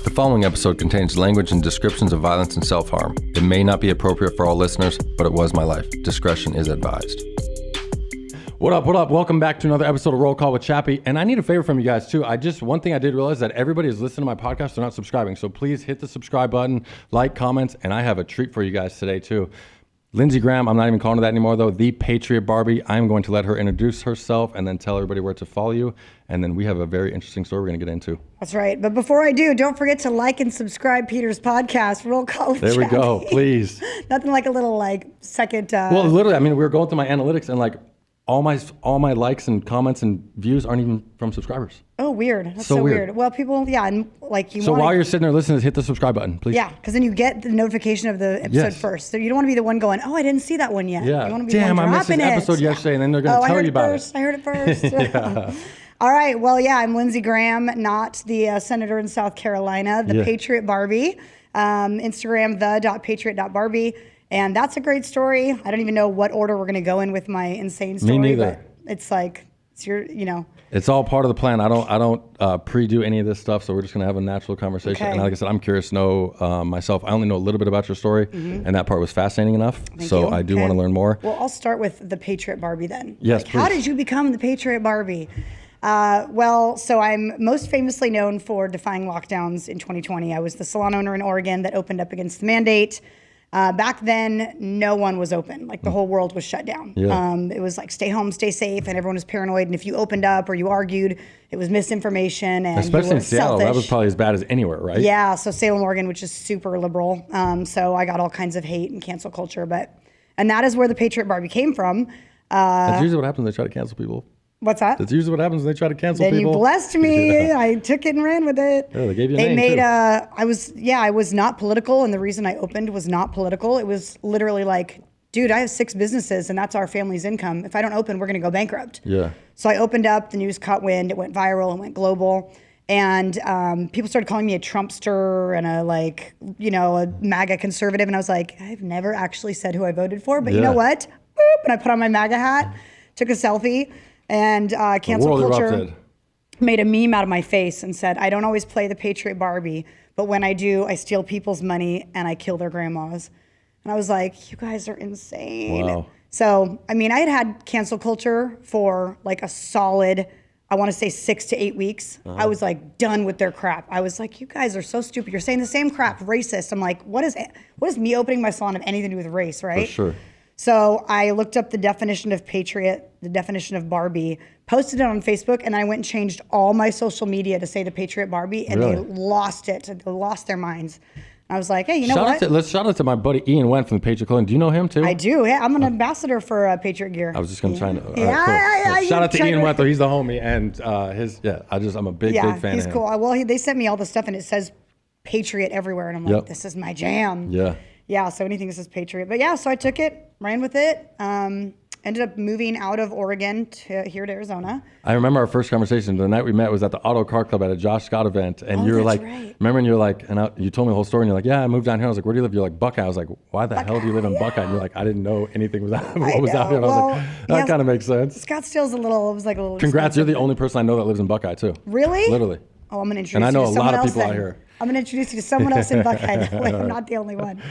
The following episode contains language and descriptions of violence and self-harm. It may not be appropriate for all listeners, but it was my life. Discretion is advised. What up, what up? Welcome back to another episode of Roll Call with Chappie. And I need a favor from you guys too. One thing I did realize that everybody is listening to my podcast, they're not subscribing. So please hit the subscribe button, like, comments, and I have a treat for you guys today too. Lindsey Graham, I'm not even calling her that anymore though, the Patriot Barbie. I'm going to let her introduce herself and then tell everybody where to follow you. And then we have a very interesting story we're going to get into. That's right. But before I do, don't forget to like and subscribe Peter's podcast, Roll Call with There we go, please. Nothing like a little second. Well, literally, I mean, we were going through my analytics and all my likes and comments and views aren't even from subscribers. Oh, weird. That's so weird. Well, people, and So while you're sitting there listening, hit the subscribe button, please. Yeah, because then you get the notification of the episode first. So you don't want to be the one going, oh, I didn't see that one yet. Yeah. You want to be Damn, the one I missed this episode yesterday, and then they're going to tell you about it. I heard it first. Yeah. All right. Well, yeah, I'm Lindsey Graham, not the senator in South Carolina, the Patriot Barbie. Instagram, the.patriot.barbie. And that's a great story. I don't even know what order we're going to go in with my insane story. Me neither. But it's your. It's all part of the plan. I don't pre-do any of this stuff, so we're just going to have a natural conversation. Okay. And like I said, I'm curious to know myself. I only know a little bit about your story, and that part was fascinating enough. Thank so you. I do want to learn more. Well, I'll start with the Patriot Barbie then. Yes, please. How did you become the Patriot Barbie? So I'm most famously known for defying lockdowns in 2020. I was the salon owner in Oregon that opened up against the mandate. Back then, no one was open. The whole world was shut down. Yeah. It was stay home, stay safe, and everyone was paranoid. And if you opened up or you argued, it was misinformation. And especially in Seattle, that was probably as bad as anywhere, right? Yeah. So Salem, Oregon, which is super liberal. So I got all kinds of hate and cancel culture. And that is where the Patriot Barbie came from. That's usually what happens when they try to cancel people. What's that? That's usually what happens when they try to cancel then people. You blessed me. Yeah. I took it and ran with it. Yeah, they gave you a name too. I was not political, and the reason I opened was not political. It was literally dude, I have 6 businesses, and that's our family's income. If I don't open, we're going to go bankrupt. Yeah. So I opened up, the news caught wind, it went viral and went global. And people started calling me a Trumpster and a MAGA conservative. And I was like, I've never actually said who I voted for, but you know what? Boop, and I put on my MAGA hat, took a selfie, and cancel culture made a meme out of my face and said, I don't always play the Patriot Barbie, but when I do, I steal people's money and I kill their grandmas. And I was like, you guys are insane. Wow. So, I mean, I had cancel culture for a solid, I want to say 6 to 8 weeks. I was done with their crap. I was like, you guys are so stupid. You're saying the same crap, racist. I'm like, what is me opening my salon have anything to do with race, right? For sure. So I looked up the definition of Patriot, the definition of Barbie, posted it on Facebook, and then I went and changed all my social media to say the Patriot Barbie, and they lost it. They lost their minds. I was like, hey, you know what? Let's shout out to my buddy Ian Went from the Patriot Clothing. Do you know him too? I do. Yeah, I'm an ambassador for Patriot Gear. I was just going to try to. Yeah, shout out to Ian Went though. He's the homie, and I'm a big fan of him. He's cool. Well, they sent me all the stuff, and it says Patriot everywhere, and I'm like, this is my jam. Yeah. Yeah, so anything that says Patriot. But yeah, so I took it, ran with it, ended up moving out of Oregon to here to Arizona. I remember our first conversation. The night we met was at the Auto Car Club at a Josh Scott event. And you were like, remember, and you're like, you told me the whole story, and you're like, yeah, I moved down here. I was like, where do you live? You're like, Buckeye. I was like, why the hell do you live in Buckeye? And you're like, I didn't know anything was out, what was out here. And I was like, that kind of makes sense. Scottsdale's a little Congrats, you're the only person I know that lives in Buckeye too. Really? Literally. Oh, I'm going to introduce you. And I know a lot of people out here. I'm going to introduce you to someone else in Buckeye. That way I'm not the only one.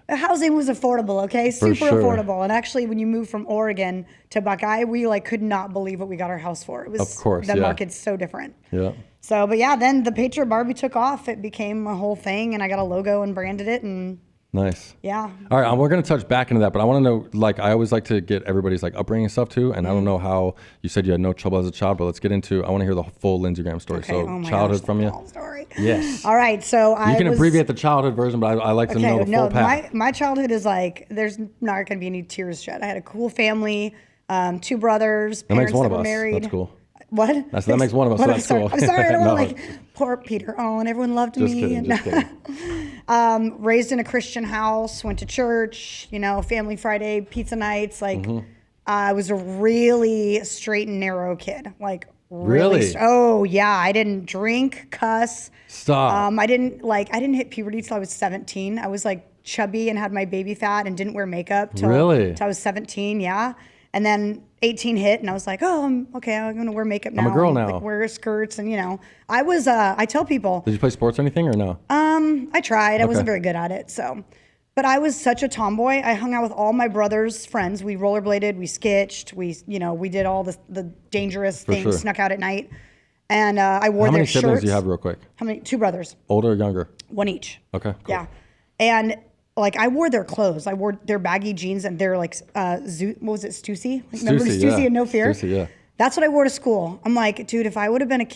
The housing was affordable, okay? Super affordable. And actually, when you move from Oregon to Buckeye, we could not believe what we got our house for. It was, of course, the market's so different. Yeah. So, but yeah, then the Patriot Barbie took off. It became a whole thing, and I got a logo and branded it, and nice. Yeah. All right, we're going to touch back into that, but I want to know, I always like to get everybody's upbringing stuff too, and I don't know how you said you had no trouble as a child, but let's get into, I want to hear the full Lindsey Graham story. Okay. So childhood from you. Story. Yes. All right, so you can abbreviate the childhood version, but I like to know the full path. My childhood is there's not going to be any tears shed. I had a cool family, 2 brothers, parents that were married. That's cool. What? That makes one of us, so that's cool. I'm sorry, I don't want poor Peter. Oh, and everyone loved me. Just kidding. Raised in a Christian house, went to church, family Friday, pizza nights. I was a really straight and narrow kid. Really? Oh, yeah. I didn't drink, cuss. Stop. I didn't hit puberty till I was 17. I was chubby and had my baby fat and didn't wear makeup till I was 17. Yeah. And then 18 hit, and I was like, oh, okay, I'm going to wear makeup now. I'm a girl and, now. like, wear skirts, and, you know. I tell people. Did you play sports or anything or no? I tried. I wasn't very good at it, so. But I was such a tomboy. I hung out with all my brother's friends. We rollerbladed, we sketched, we did all the dangerous things, snuck out at night. And I wore their shirts. How many siblings do you have real quick? How many? 2 brothers. Older or younger? 1 each. Okay, cool. Yeah. And like I wore their clothes. I wore their baggy jeans and their like, what was it, Stussy? Like, remember Stussy and No Fear? Stussy, yeah. That's what I wore to school. I'm like, dude, if I would have been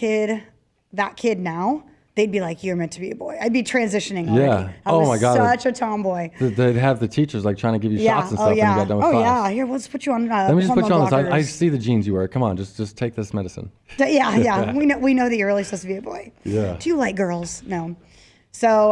that kid now, they'd be like, you're meant to be a boy. I'd be transitioning already. Yeah. I was my God. Such a tomboy. They'd have the teachers like trying to give you shots and stuff when you got done with class. Yeah. Here, let's put you on. Let me just put you on this. blockers. I see the jeans you wear. Come on, just take this medicine. Yeah. We know that you're really supposed to be a boy. Yeah. Do you like girls? No. So,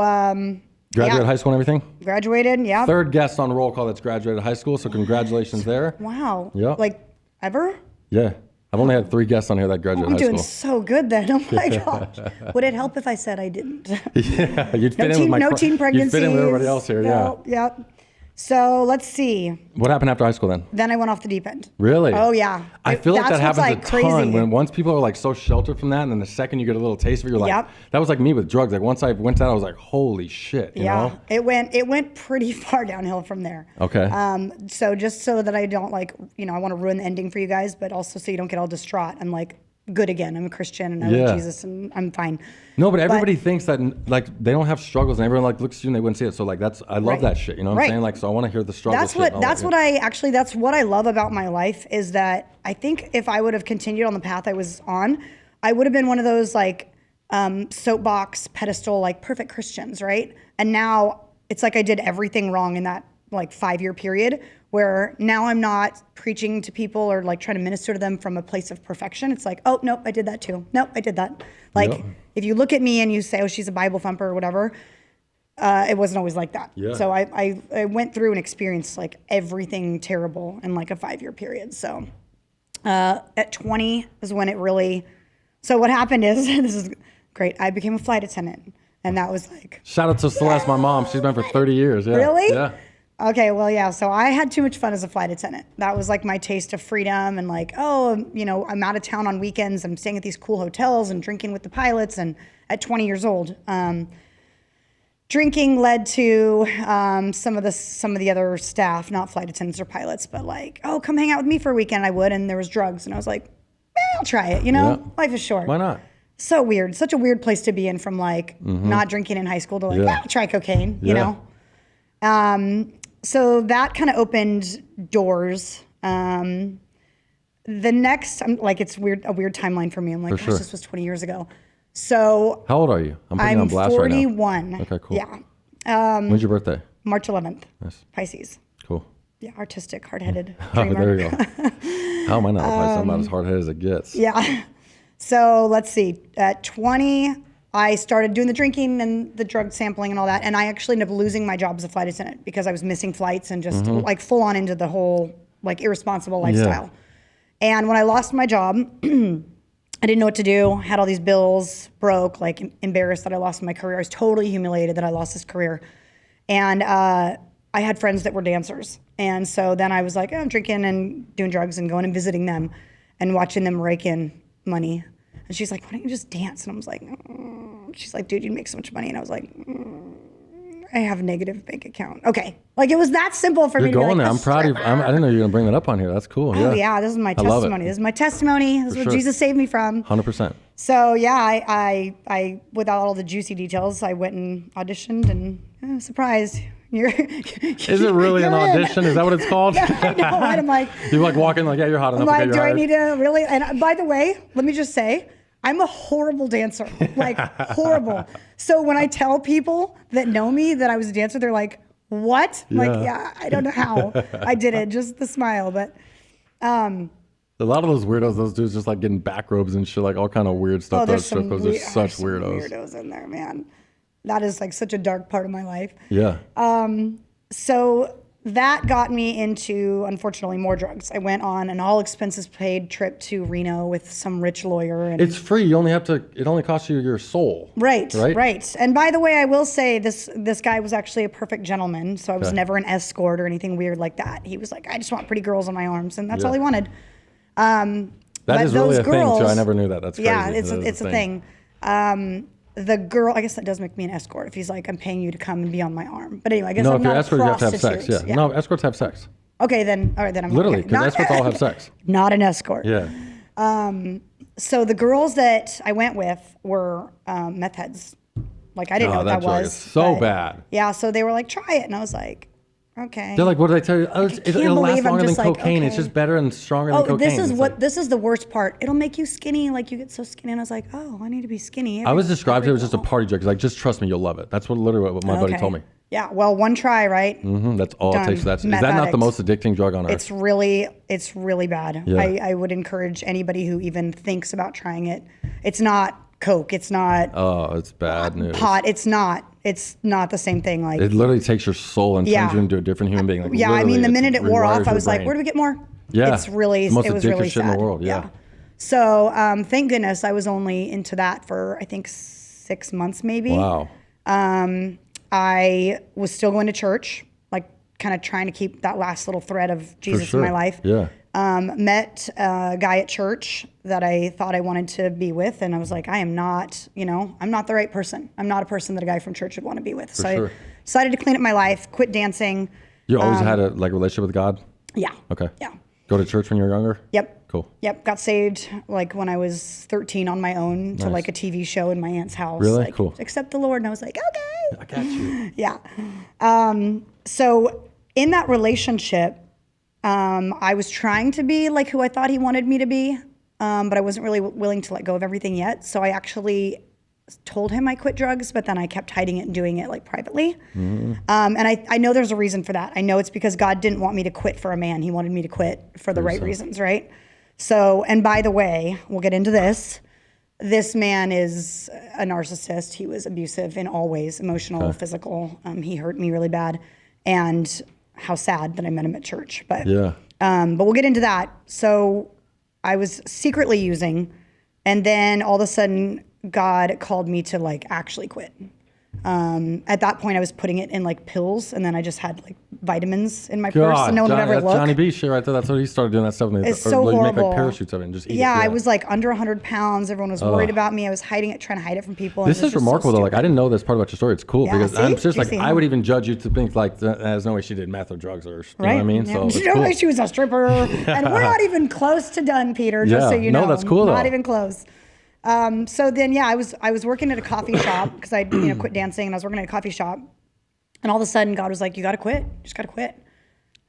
graduated high school and everything? Graduated, yeah. Third guest on roll call that's graduated high school, so congratulations there. Wow. Yeah. Like, ever? Yeah. I've only had 3 guests on here that graduated high school. I'm doing so good then. Oh my gosh. Would it help if I said I didn't? Yeah, you'd fit in with teen pregnancies. You'd fit in with everybody else here, no, yeah. Yep. So let's see. What happened after high school then? Then I went off the deep end. Really? Oh yeah. I feel like that happens like a ton. crazy. When once people are like so sheltered from that, and then the second you get a little taste of it, you're like, Yep. that was like me with drugs. Like once I went down, I was like, holy shit. You know? It went pretty far downhill from there. Okay. So just so that I don't like, I want to ruin the ending for you guys, but also so you don't get all distraught. I'm like good again. I'm a Christian and I love Jesus and I'm fine. No, but everybody thinks that like they don't have struggles and everyone like looks at you and they wouldn't see it. So like I love that shit. You know what I'm saying? Like, so I want to hear the struggles. That's what I love about my life is that I think if I would have continued on the path I was on, I would have been one of those like soapbox pedestal, like perfect Christians. Right. And now it's like I did everything wrong in that like 5-year period where now I'm not preaching to people or like trying to minister to them from a place of perfection. It's like, oh, nope, I did that too. Nope, I did that. Like if you look at me and you say, oh, she's a Bible thumper or whatever, it wasn't always like that. Yeah. So I went through and experienced like everything terrible in like a 5-year period. So at 20 is when it really, so what happened is, this is great, I became a flight attendant. And that was like. Shout out to Celeste, my mom. She's been for 30 years. Yeah. Really? Yeah. Okay, well, yeah. So I had too much fun as a flight attendant. That was like my taste of freedom and like, oh, I'm out of town on weekends. I'm staying at these cool hotels and drinking with the pilots. And at 20 years old, drinking led to some of the other staff, not flight attendants or pilots, but like, oh, come hang out with me for a weekend. I would, and there was drugs, and I was like, I'll try it. Life is short. Why not? So weird, such a weird place to be in from like not drinking in high school to like, I'll try cocaine. You know. So that kind of opened doors. The next, it's weird, a weird timeline for me. I'm like, gosh, this was 20 years ago. So how old are you? I'm putting you on blast 41. Right now. Okay, cool. Yeah. When's your birthday? March 11th. Nice. Pisces. Cool. Yeah, artistic, hard-headed Oh, dreamer. there you go. How am I not a Pisces? I'm about as hard-headed as it gets. Yeah. So let's see. At 20, I started doing the drinking and the drug sampling and all that. And I actually ended up losing my job as a flight attendant because I was missing flights and just like full on into the whole like irresponsible lifestyle. Yeah. And when I lost my job, I didn't know what to do, had all these bills, broke, like embarrassed that I lost my career. I was totally humiliated that I lost this career. And I had friends that were dancers. And so then I was like, I'm drinking and doing drugs and going and visiting them and watching them rake in money. And she's like, why don't you just dance? And I was like, she's like, dude, you make so much money. And I was like, I have a negative bank account. Okay. Like it was that simple for me to be like, there. I'm proud of you. I didn't know you were going to bring that up on here. That's cool. Oh yeah. This is my testimony. This is my testimony. This is what Jesus saved me from. 100%. So yeah, I without all the juicy details, I went and auditioned and surprise. Is it really an audition? Is that what it's called? I know. And I'm like, you like walk in like, yeah, you're hot enough. I'm like, do I need to really? And by the way, let me just say, I'm a horrible dancer, like horrible. So when I tell people that know me that I was a dancer, they're like, what? I'm like, yeah, I don't know how I did it, just the smile. But a lot of those weirdos, those dudes just like getting back robes and shit, like all kind of weird stuff. There's such weirdos. Weirdos in there, man. That is like such a dark part of my life. Yeah. So that got me into, unfortunately, more drugs. I went on an all expenses paid trip to Reno with some rich lawyer. And it's free. You only have to, it only costs you your soul. Right. And by the way, I will say this guy was actually a perfect gentleman. So I was never an escort or anything weird like that. He was like, I just want pretty girls on my arms. And that's all he wanted. That is really a thing too. I never knew that. That's crazy. Yeah, it's a thing. The girl, I guess that does make me an escort if he's like, I'm paying you to come and be on my arm. But anyway, I guess I'm not a prostitute. No, if you're escort, you have to have sex. Yeah. No, escorts have sex. Okay, then, all right, then I'm literally, because escorts all have sex. Not an escort. Yeah. So the girls that I went with were meth heads. Like, I didn't know what that was. Is so bad. Yeah, so they were like, try it. And I was like, okay. They're like, what do they tell you? Oh, it'll last longer than cocaine. Like, okay. It's just better and stronger than cocaine. This is the worst part. It'll make you skinny. Like, you get so skinny. And I was like, oh, I need to be skinny. I was described it was just a party drug. Like, just trust me, you'll love it. That's literally what my buddy told me. Yeah, well, one try, right? That's all it takes. Is that not the most addicting drug on earth? It's really bad. Yeah. I would encourage anybody who even thinks about trying it. It's not coke. It's not. Oh, it's bad news. Pot. It's not the same thing. Like, it literally takes your soul and turns you into a different human being. Like, yeah, I mean, the minute it wore off, I was like, where do we get more? Yeah, it's really, it was really shit sad. In the world. Yeah. So thank goodness I was only into that for I think 6 months maybe. Wow. I was still going to church, like kind of trying to keep that last little thread of Jesus in my life. Yeah. Met a guy at church that I thought I wanted to be with. And I was like, I'm not the right person. I'm not a person that a guy from church would want to be with. I decided to clean up my life, quit dancing. You always had a relationship with God? Yeah. Okay. Yeah. Go to church when you were younger? Yep. Cool. Yep. Got saved like when I was 13 on my own to like a TV show in my aunt's house. Really? Like, cool. Accept the Lord. And I was like, okay. I got you. Yeah. So in that relationship, I was trying to be like who I thought he wanted me to be, but I wasn't really willing to let go of everything yet. So I actually told him I quit drugs, but then I kept hiding it and doing it like privately. And I know there's a reason for that. I know it's because God didn't want me to quit for a man. He wanted me to quit for the right reasons, right? So, and by the way, we'll get into this. This man is a narcissist. He was abusive in all ways, emotional, physical. He hurt me really bad. And how sad that I met him at church. But we'll get into that. So I was secretly using, and then all of a sudden God called me to like actually quit. At that point I was putting it in like pills, and then I just had like vitamins in my purse and no one would ever look. Johnny B shit right there. That's what he started doing that stuff. It's so horrible. You make like parachutes of it and just eat it. I was like under 100 pounds. Everyone was worried about me. I was hiding it, trying to hide it from people. This is remarkable though. Like I didn't know this part about your story. It's cool because I'm just like, I would even judge you to think like there's no way she did meth or drugs or, you know what I mean? Yeah. So no way she was a stripper. And we're not even close to done, Peter, just so you know. No, that's cool though. Not even close. So then, I was working at a coffee shop because I quit dancing, and I was working at a coffee shop, and all of a sudden God was like, you got to quit. You just got to quit. I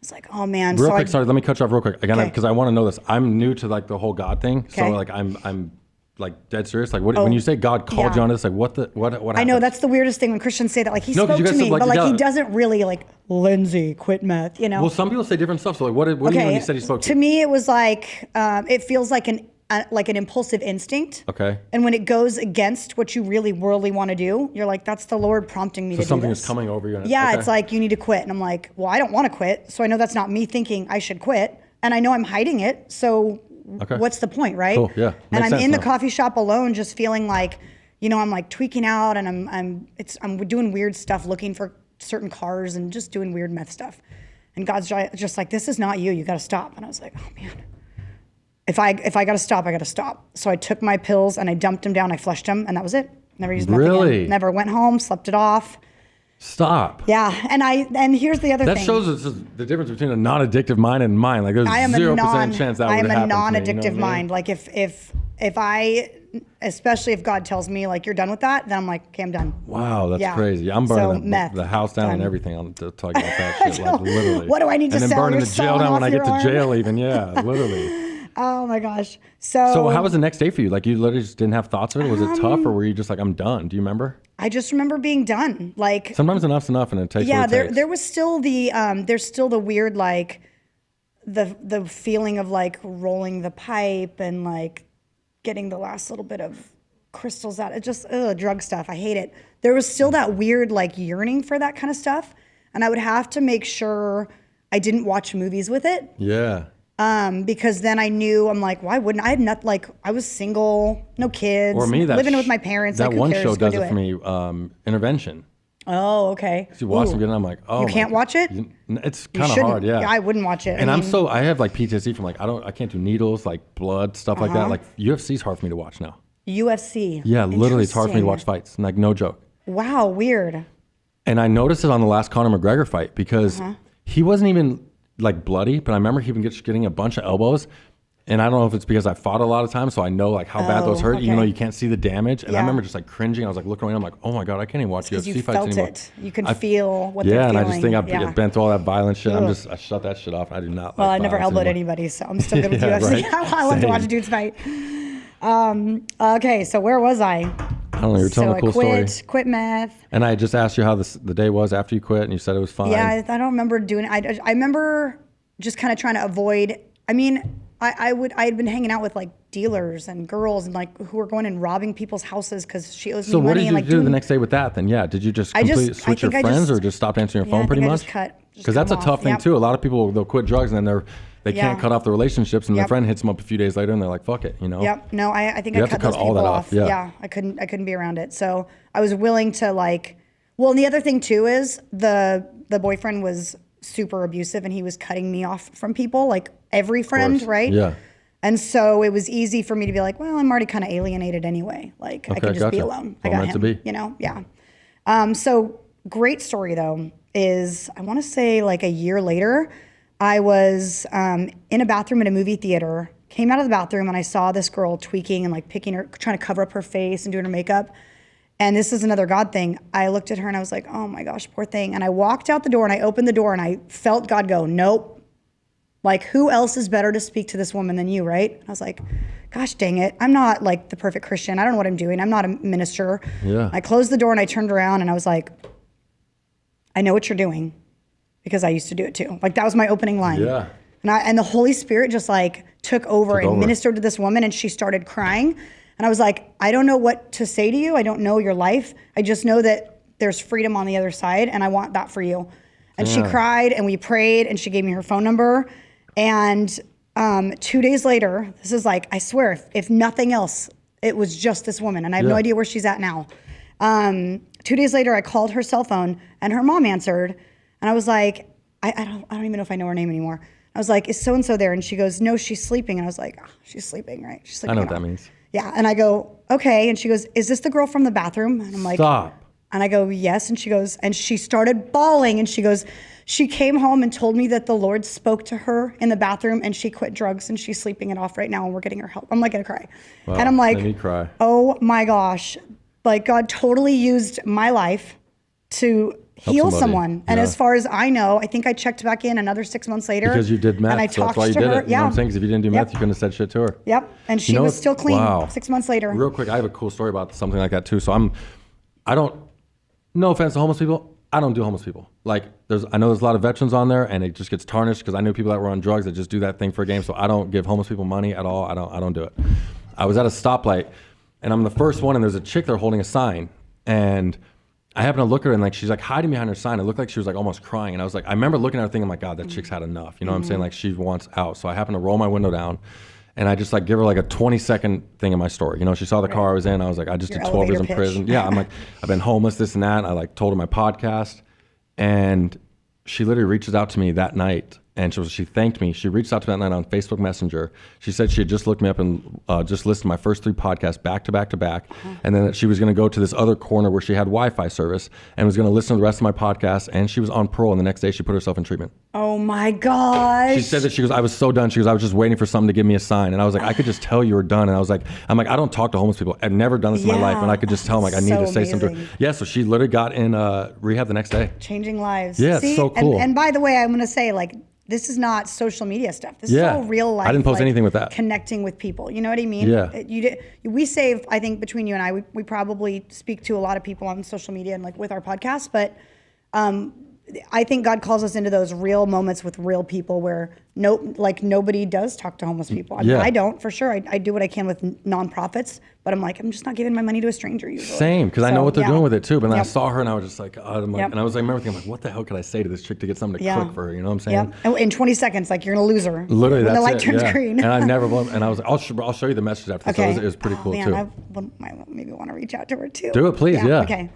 was like, oh man. Real quick, sorry, let me cut you off real quick again, because I want to know this. I'm new to like the whole God thing. Okay. So like I'm like dead serious. Like when you say God called you on this, like what happened? I know that's the weirdest thing when Christians say that. Like he spoke to me, but like he doesn't really like, Lindsey, quit meth, Well, some people say different stuff. So like what do you mean when you said he spoke to you? To me, it was like, it feels like an impulsive instinct. Okay. And when it goes against what you really worldly want to do, you're like, that's the Lord prompting me to do this. So something is coming over you. It's like, you need to quit. And I'm like, well, I don't want to quit. So I know that's not me thinking I should quit. And I know I'm hiding it. So what's the point, right? Cool. Yeah. And I'm in the coffee shop alone, just feeling like, I'm like tweaking out, and I'm doing weird stuff, looking for certain cars and just doing weird meth stuff. And God's just like, this is not you. You got to stop. And I was like, oh man. If I got to stop, I got to stop. So I took my pills and I dumped them down. I flushed them, and that was it. Never used them again. Never went home, slept it off. Stop. Yeah, and here's the other thing. That shows us the difference between a non-addictive mind and mine. Like there's 0% chance that would happen. I am a non-addictive mind. Like if I, especially if God tells me like you're done with that, then I'm like, okay, I'm done. Wow, that's crazy. I'm burning the house down and everything. I'm talking about that shit. Like literally. What do I need to sell? And then burning the jail down when I get to jail. Even literally. Oh my gosh. So how was the next day for you? Like you literally just didn't have thoughts of it? Was it tough, or were you just like, I'm done? Do you remember? I just remember being done. Like sometimes enough's enough, and it takes what it takes. There was still there's still the weird like the feeling of like rolling the pipe and like getting the last little bit of crystals out. It just drug stuff. I hate it. There was still that weird like yearning for that kind of stuff, and I would have to make sure I didn't watch movies with it. Yeah. Because then I knew, I'm like, why wouldn't I? Had not, like, I was single, no kids, Or me, living with my parents. That like, who one cares? show Go does do it for me. Intervention. Oh, okay. So you watch them, and I'm like, oh. You can't watch it? It's kind of hard, yeah. I wouldn't watch it. And I have like PTSD from like, I can't do needles, like blood, stuff like that. Like UFC's hard for me to watch now. UFC. Yeah, literally, it's hard for me to watch fights. Like, no joke. Wow, weird. And I noticed it on the last Conor McGregor fight because he wasn't even like bloody, but I remember he was getting a bunch of elbows. And I don't know if it's because I fought a lot of times, so I know like how bad those hurt, even though you can't see the damage. And I remember just like cringing. I was like looking around, I'm like, oh my God, I can't even watch UFC fights anymore. It. You can feel what they're feeling. Yeah, and I just think I've been through all that violent shit. I shut that shit off. I do not Well, like I never elbowed anybody, so I'm still good with UFC. Right? I love to watch dudes fight. Okay, so where was I? I don't know, you're telling a cool story. Quit meth. And I just asked you how the day was after you quit, and you said it was fine. Yeah, I don't remember doing it. I remember just kind of trying to avoid, I mean, I had been hanging out with like dealers and girls and like who were going and robbing people's houses because she owes me money. So what did you like do the next day with that then? Yeah, did you just completely switch your friends or just stop answering your phone pretty much? Because that's a tough thing too. A lot of people, they'll quit drugs and then they can't cut off the relationships, and their friend hits them up a few days later and they're like, fuck it, you know? Yep. No, I think I cut those people off. Yeah, I couldn't be around it. So I was willing to like, well, and the other thing too is the boyfriend was super abusive and he was cutting me off from people, like every friend, right? Yeah. And so it was easy for me to be like, well, I'm already kind of alienated anyway. Like I can just be alone. I got him, you know? Yeah. So great story though is I want to say like a year later, I was in a bathroom at a movie theater, came out of the bathroom and I saw this girl tweaking and like picking her, trying to cover up her face and doing her makeup. And this is another God thing. I looked at her and I was like, oh my gosh, poor thing. And I walked out the door and I opened the door and I felt God go, nope. Like, who else is better to speak to this woman than you, right? I was like, gosh dang it. I'm not like the perfect Christian. I don't know what I'm doing. I'm not a minister. Yeah. I closed the door and I turned around and I was like, I know what you're doing because I used to do it too. Like that was my opening line. Yeah. And the Holy Spirit just like took over and ministered to this woman and she started crying. And I was like, I don't know what to say to you. I don't know your life. I just know that there's freedom on the other side and I want that for you. And she cried and we prayed and she gave me her phone number. And 2 days later, this is like, I swear, if nothing else, it was just this woman. And I have no idea where she's at now. 2 days later, I called her cell phone and her mom answered. And I was like, I don't even know if I know her name anymore. I was like, is so-and-so there? And she goes, no, she's sleeping. And I was like, oh, she's sleeping, right? She's sleeping. I know what that means. Yeah. And I go, okay. And she goes, is this the girl from the bathroom? And I'm like, stop. And I go, yes. And she goes, and she started bawling. And she goes, she came home and told me that the Lord spoke to her in the bathroom and she quit drugs and she's sleeping it off right now and we're getting her help. I'm like, gonna cry. Wow, and I'm like, made me cry. Oh my gosh. Like God totally used my life to heal someone. And as far as I know, I think I checked back in another 6 months later. Because you did meth, and I so talked that's why you to did her. it. You know what I'm saying? Because if you didn't do meth, you couldn't have said shit to her. Yep. And she was still clean 6 months later. Real quick, I have a cool story about something like that too. So no offense to homeless people, I don't do homeless people. Like I know there's a lot of veterans on there and it just gets tarnished because I knew people that were on drugs that just do that thing for a game. So I don't give homeless people money at all. I don't do it. I was at a stoplight and I'm the first one and there's a chick there holding a sign and I happened to look at her and like she's like hiding behind her sign. It looked like she was like almost crying. And I was like, I remember looking at her thinking, I'm like, God, that chick's had enough. You know what I'm saying? Like she wants out. So I happened to roll my window down and I just like give her like a 20-second thing in my story. You know, she saw the car I was in. I was like, I just did 12 years in prison. Yeah, I'm like, I've been homeless, this and that. I like told her my podcast and she literally reaches out to me that night and she thanked me. She reached out to me that night on Facebook Messenger. She said she had just looked me up and just listened to my first 3 podcasts back to back to back. And then that she was going to go to this other corner where she had Wi-Fi service and was going to listen to the rest of my podcasts. And she was on parole. And the next day she put herself in treatment. Oh my gosh. She said that she goes, I was so done. She goes, I was just waiting for something to give me a sign. And I was like, I could just tell you were done. And I was like, I don't talk to homeless people. I've never done this in my life. And I could just tell them, like, I need to say something to her. Yeah, so she literally got in rehab the next day. Changing lives. Yeah, it's so cool. And by the way, I'm going to say, like, this is not social media stuff. This is all real life. I didn't post anything with that. Connecting with people. You know what I mean? Yeah. We save, I think, between you and I, we probably speak to a lot of people on social media and like with our podcast, but I think God calls us into those real moments with real people where nobody does talk to homeless people. I mean, I don't, for sure. I do what I can with nonprofits, but I'm like, I'm just not giving my money to a stranger usually. Same, because I know what they're doing with it too. But then I Yep. saw her and I was just like, and I was like, I remember thinking, like, what the hell could I say to this chick to get something to cook for her? You know what I'm saying? Yeah. In 20 seconds, like you're gonna lose her. Literally, when that's the light it. turns Yeah. green. And I never, and I was like, I'll show you the message after. Okay. So it was pretty cool man, too. I might maybe want to reach out to her too. Do it, please. Yeah. Okay.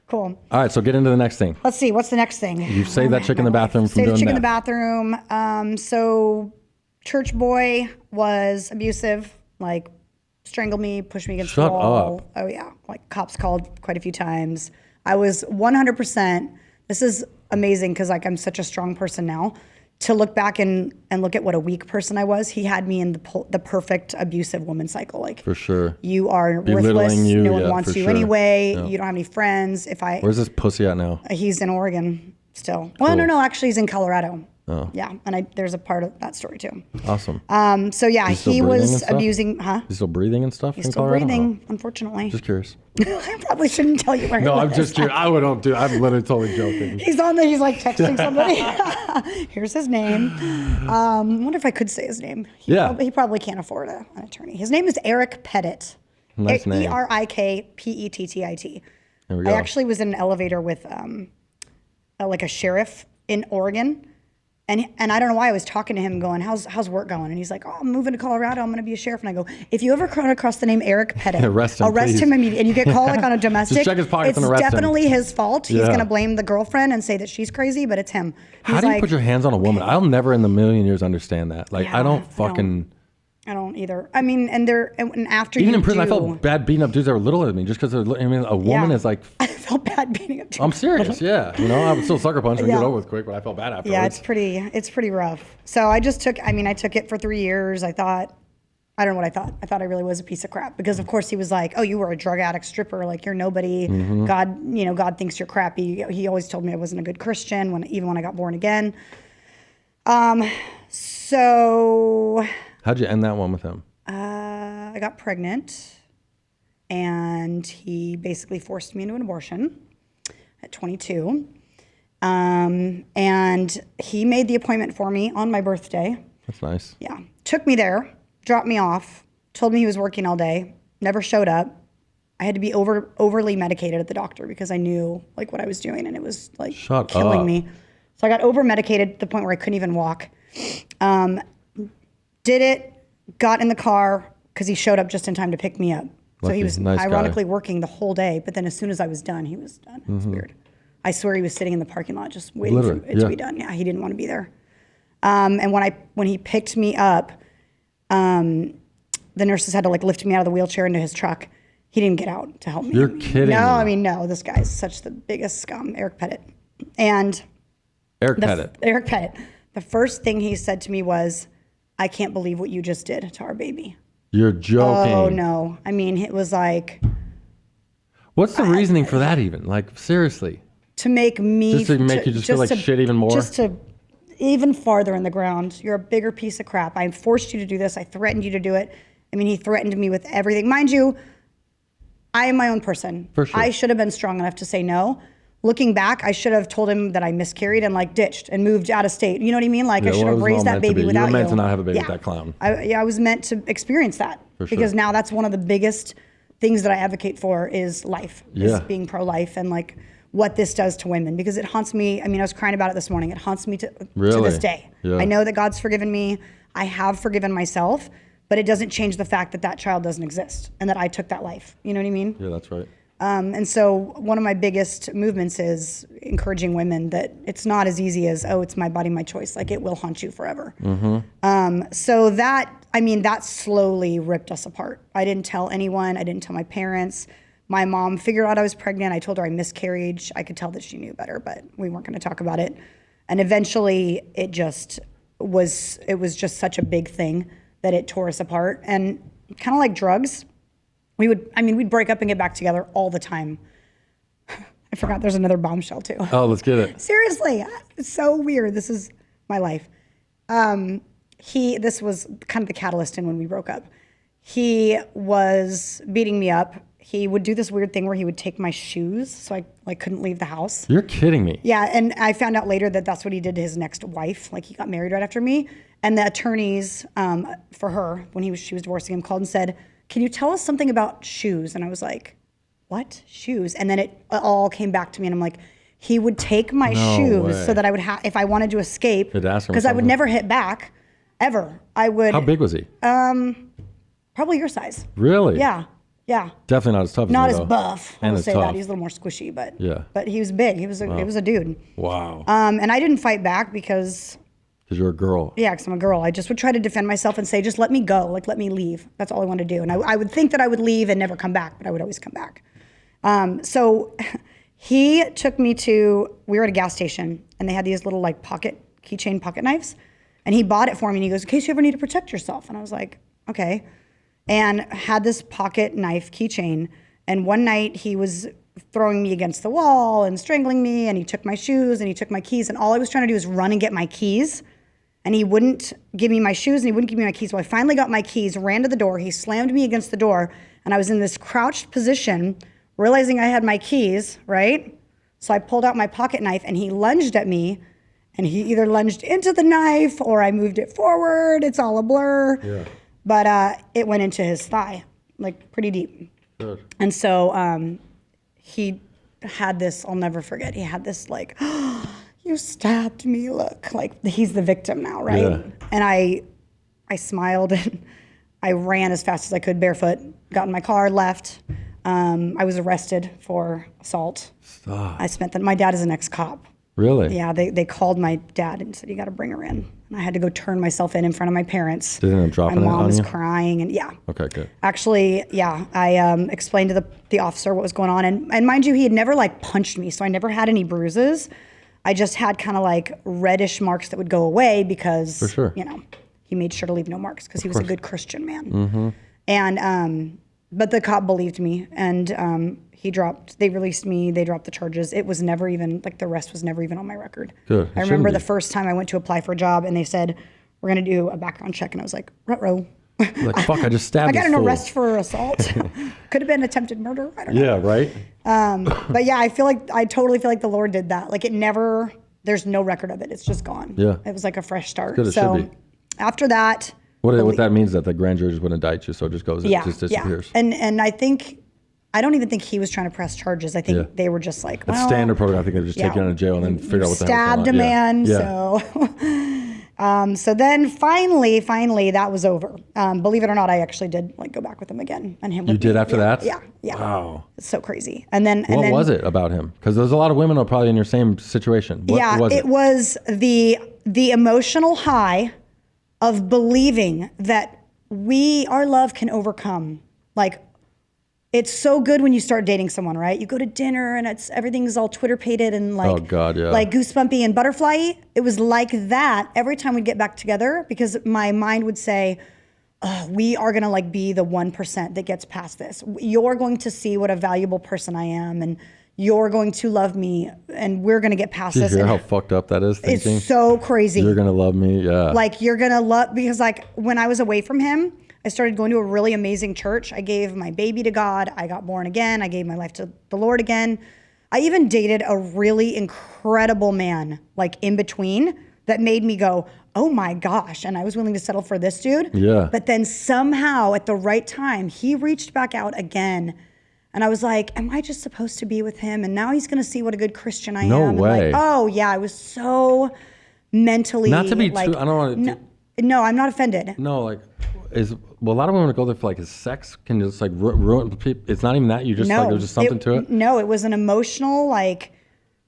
Cool. All right, so get into the next thing. Let's see. What's the next thing? You saved that chick in the bathroom from Saved the doing chick in the that. bathroom. So church boy was abusive, like strangled me, pushed me against the wall. Up. Oh yeah. Like cops called quite a few times. I was 100%. This is amazing because like I'm such a strong person now. To look back and look at what a weak person I was, he had me in the perfect abusive woman cycle. Like For sure. you are Belittling worthless. you, No one yeah, wants for you sure. anyway. Yeah. You don't have any friends. Where's this pussy at now? He's in Oregon still. Well, no, actually he's in Colorado. Oh. Yeah, and there's a part of that story too. Awesome. So yeah, he was abusing, He's still breathing and stuff He's in still Colorado? breathing, unfortunately. Just curious. I probably shouldn't tell you where No, he I'm lives. just curious. I'm literally totally joking. He's like texting somebody. Here's his name. I wonder if I could say his name. He probably can't afford an attorney. His name is Eric Pettit. Nice name. ERIKPETTIT. There we go. I actually was in an elevator with like a sheriff in Oregon. And I don't know why I was talking to him going, how's work going? And he's like, I'm moving to Colorado. I'm going to be a sheriff. And I go, if you ever come across the name Eric Pettit, arrest him immediately. And you get called like on a domestic. Just check his pockets it's and arrest him. definitely his fault. He's Yeah. going to blame the girlfriend and say that she's crazy, but it's him. How do you put your hands on a woman? I'll never in a million years understand that. Like, I don't fucking... I don't either. I mean, and after Even you in prison, I do, felt bad beating up dudes that were little than me just because a woman is like... I felt bad beating up. I'm serious, yeah. You know, I would still sucker punch and Yeah. get over with quick, but I felt bad afterwards. Yeah, it's pretty rough. So I took it for 3 years. I don't know what I thought. I thought I really was a piece of crap because of course he was like, oh, you were a drug addict stripper. Like you're nobody. Mm-hmm. God thinks you're crappy. He always told me I wasn't a good Christian even when I got born again. So. How'd you end that one with him? I got pregnant and he basically forced me into an abortion at 22. And he made the appointment for me on my birthday. That's nice. Yeah. Took me there, dropped me off, told me he was working all day, never showed up. I had to be overly medicated at the doctor because I knew like what I was doing and it was like killing me. So I got over medicated to the point where I couldn't even walk. Did it, got in the car because he showed up just in time to pick me up. So he was ironically working the whole day, but then as soon as I was done, he was done. It's weird. I swear he was sitting in the parking lot just waiting for it to be done. Yeah, he didn't want to be there. And when he picked me up, the nurses had to like lift me out of the wheelchair into his truck. He didn't get out to help me. You're kidding me. I mean, no, this guy's such the biggest scum, Eric Pettit. And Eric Pettit. The first thing he said to me was, I can't believe what you just did to our baby. You're joking. Oh, no. I mean, it was like... What's the reasoning for that even? Like, seriously? To make me... Just to make you just feel like shit even more? Just to even farther in the ground. You're a bigger piece of crap. I forced you to do this. I threatened you to do it. I mean, he threatened me with everything. Mind you, I am my own person. For sure. I should have been strong enough to say no. Looking back, I should have told him that I miscarried and like ditched and moved out of state. You know what I mean? Like I should have raised that baby without you. You were meant to not have a baby with that clown. I was meant to experience that because now that's one of the biggest things that I advocate for is life, is being pro-life and like what this does to women because it haunts me. I mean, I was crying about it this morning. It haunts me to this day. Yeah. I know that God's forgiven me. I have forgiven myself, but it doesn't change the fact that that child doesn't exist and that I took that life. You know what I mean? Yeah, that's right. And so one of my biggest movements is encouraging women that it's not as easy as, oh, it's my body, my choice. Like it will haunt you forever. So that slowly ripped us apart. I didn't tell anyone. I didn't tell my parents. My mom figured out I was pregnant. I told her I miscarried. I could tell that she knew better, but we weren't going to talk about it. And eventually it was just such a big thing that it tore us apart. And kind of like drugs, we'd break up and get back together all the time. I forgot there's another bombshell too. Oh, let's get it. Seriously, it's so weird. This is my life. This was kind of the catalyst in when we broke up. He was beating me up. he would do this weird thing where he would take my shoes, so I like couldn't leave the house. You're kidding me. Yeah, and I found out later that that's what he did to his next wife. Like he got married right after me, and the attorneys for her when she was divorcing him called and said, "Can you tell us something about shoes?" And I was like, "What shoes?" And then it all came back to me, and I'm like, he would take my shoes so that I would have, if I wanted to escape, because I would never hit back, ever. I would. How big was he? Probably your size. Really? Yeah. Yeah. Definitely not as tough as Not me, as though. buff. I And will as say tough. that. He's a little more squishy, but yeah. But he was big. He was a dude. Wow. And I didn't fight back because you're a girl. Yeah, because I'm a girl. I just would try to defend myself and say, just let me go. Like, let me leave. That's all I want to do. And I would think that I would leave and never come back, but I would always come back. So he took me we were at a gas station, and they had these little like keychain pocket knives. And he bought it for me, and he goes, in case you ever need to protect yourself. And I was like, okay. And had this pocket knife keychain. And one night he was throwing me against the wall and strangling me, and he took my shoes and he took my keys. And all I was trying to do was run and get my keys. And he wouldn't give me my shoes and he wouldn't give me my keys. So I finally got my keys, ran to the door. He slammed me against the door, and I was in this crouched position, realizing I had my keys, right? So I pulled out my pocket knife, and he lunged at me, and he either lunged into the knife or I moved it forward. It's all a blur. Yeah. But it went into his thigh, like pretty deep. Good. And so he had this, I'll never forget, he had this like, oh, you stabbed me look. Like he's the victim now, right? Yeah. And I smiled and I ran as fast as I could barefoot, got in my car, left. I was arrested for assault. Stop. My dad is an ex-cop. Really? Yeah, they called my dad and said, you got to bring her in. And I had to go turn myself in front of my parents. Did they end up dropping it on you? My mom was crying, and yeah. Okay, good. Actually, yeah, I explained to the officer what was going on. And mind you, he had never like punched me, so I never had any bruises. I just had kind of like reddish marks that would go away because, for sure, he made sure to leave no marks because he was a good Christian man. Mm-hmm. And but the cop believed me, and they released me, they dropped the charges. It was never even, like the rest was never even on my record. Good. I remember the first time I went to apply for a job and they said, we're going to do a background check. And I was like, ruh-roh. Like, fuck, I just stabbed I got an fool. arrest for assault. Could have been attempted murder. I don't know. Yeah, right? But yeah, I totally feel like the Lord did that. Like there's no record of it. It's just gone. Yeah. It was like a fresh start. Good, it should be. After that. What that means is that the grand jury just wouldn't indict you, so it just goes, it just disappears. Yeah. And I don't even think he was trying to press charges. I think they were just like, well, it's standard protocol. I think they just take you out of jail and then figure out what the hell's going on. Stabbed a man, so. So then finally, that was over. Believe it or not, I actually did like go back with him again, and him. You did after that? Yeah. Wow, it's so crazy. And then what was it about him? Because there's a lot of women who are probably in your same situation. What was it? It was the emotional high of believing that our love can overcome. Like, it's so good when you start dating someone, right? You go to dinner and everything's all Twitter-pated and like, oh God, yeah, like goosebumpy and butterfly. It was like that every time we'd get back together, because my mind would say, oh, we are gonna like be the 1% that gets past this. You're going to see what a valuable person I am, and you're going to love me, and we're going to get past this. You hear how fucked up that is thinking? It's so crazy. You're going to love me, yeah. Like, you're going to love, because like when I was away from him, I started going to a really amazing church. I gave my baby to God. I got born again. I gave my life to the Lord again. I even dated a really incredible man, like in between, that made me go, oh my gosh. And I was willing to settle for this dude. Yeah. But then somehow at the right time, he reached back out again. And I was like, am I just supposed to be with him? And now he's going to see what a good Christian I am. No way. And like, oh yeah, I was so mentally. Not to be like, too, I don't want to. No, I'm not offended. No, like, a lot of women go there for like his sex can just like ruin people. It's not even that. You just like, there's just something to it. No, it was an emotional, like,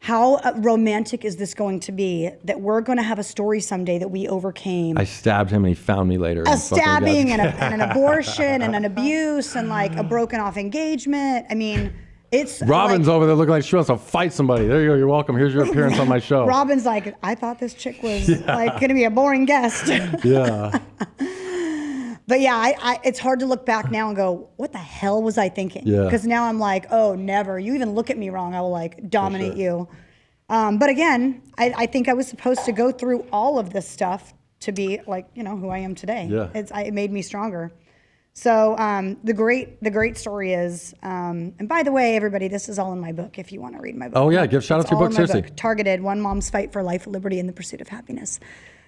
how romantic is this going to be that we're going to have a story someday that we overcame? I stabbed him and he found me later. A stabbing and an abortion and an abuse and like a broken off engagement. I mean, it's Robin's like, over there looking like she wants to fight somebody. There you go. You're welcome. Here's your appearance on my show. Robin's like, I thought this chick was like going to be a boring guest. Yeah. But yeah, it's hard to look back now and go, what the hell was I thinking? Yeah. Because now I'm like, oh, never. You even look at me wrong, I will like dominate you. But again, I think I was supposed to go through all of this stuff to be like, who I am today. Yeah. It made me stronger. So the great story is, and by the way, everybody, this is all in my book if you want to read my book. Oh yeah, give shout out to your book, seriously. Targeted: One Mom's Fight for Life, Liberty, and the Pursuit of Happiness.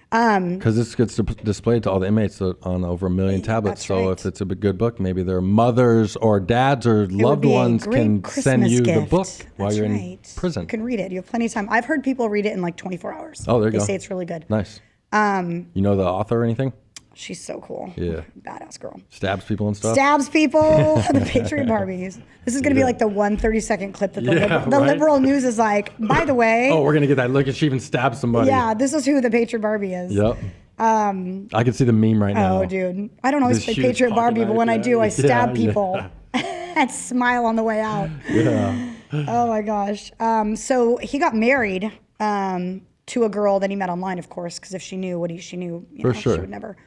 Because this gets displayed to all the inmates on over 1 million tablets. So if it's a good book, maybe their mothers or dads or loved ones can send you the book while you're in prison. You can read it. You have plenty of time. I've heard people read it in like 24 hours. Oh, there you go. They say it's really good. Nice. You know the author or anything? She's so cool. Yeah. Badass girl. Stabs people and stuff? Stabs people. The Patriot Barbies. This is going to be like the 1 30-second clip that the liberal news is like, by the way. Oh, we're going to get that. Look, she even stabbed somebody. Yeah, this is who the Patriot Barbie is. Yep. I can see the meme right now. Oh, dude. I don't always play Patriot Barbie, but when I do, I stab people and smile on the way out. Yeah. Oh, my gosh. So he got married to a girl that he met online, of course, because if she knew what she knew, For sure. she would never.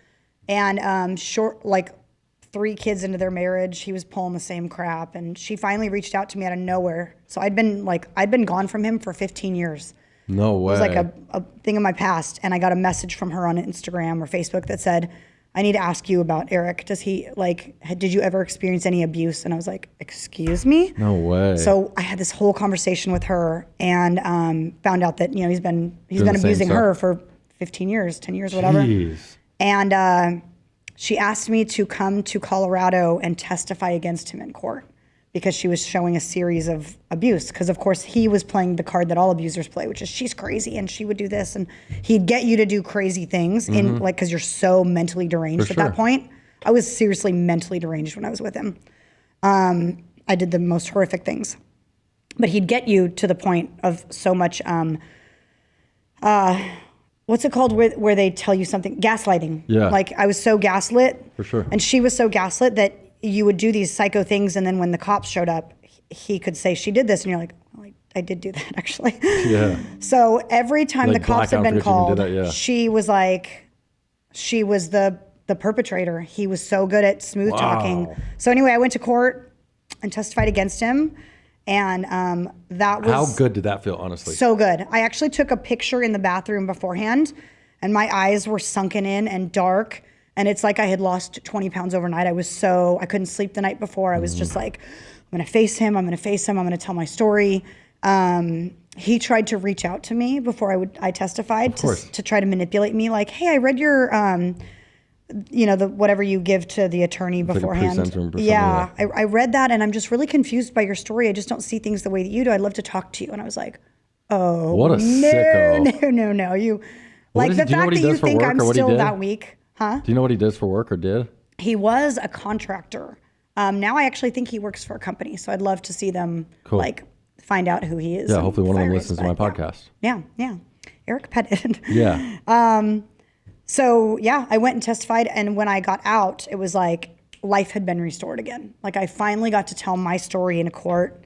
And 3 kids into their marriage, he was pulling the same crap. And she finally reached out to me out of nowhere. So I'd been gone from him for 15 years. No way. It was like a thing of my past. And I got a message from her on Instagram or Facebook that said, I need to ask you about Eric. Did you ever experience any abuse? And I was like, excuse me? No way. So I had this whole conversation with her and found out that, he's been abusing her for 15 years, 10 years, whatever. Jeez. And she asked me to come to Colorado and testify against him in court because she was showing a series of abuse. Because, of course, he was playing the card that all abusers play, which is she's crazy and she would do this. And he'd get you to do crazy things because you're so mentally deranged at that point. I was seriously mentally deranged when I was with him. I did the most horrific things. But he'd get you to the point of so much... what's it called where they tell you something? Gaslighting. Yeah. Like I was so gaslit. For sure. And she was so gaslit that you would do these psycho things. And then when the cops showed up, he could say, she did this. And you're like, well, I did do that actually. Yeah. So every time the cops had been called, she was like, she was the perpetrator. He was so good at smooth talking. So anyway, I went to court and testified against him. And that was... How good did that feel, honestly? So good. I actually took a picture in the bathroom beforehand, and my eyes were sunken in and dark, and it's like I had lost 20 pounds overnight. I couldn't sleep the night before. I was just like, I'm going to face him. I'm going to tell my story. He tried to reach out to me before I testified to try to manipulate me. Like, hey, I read your... the whatever you give to the attorney beforehand. I read that and I'm just really confused by your story. I just don't see things the way that you do. I'd love to talk to you. And I was like, oh, what a sicko. No. You like the fact that you think I'm still that weak, huh? Do you know what he does for work or did? He was a contractor. Now I actually think he works for a company. So I'd love to see them find out who he is. Yeah, hopefully one of them listens to my podcast. Yeah. Eric Pettit. Yeah. So yeah, I went and testified, and when I got out, it was like life had been restored again. Like I finally got to tell my story in a court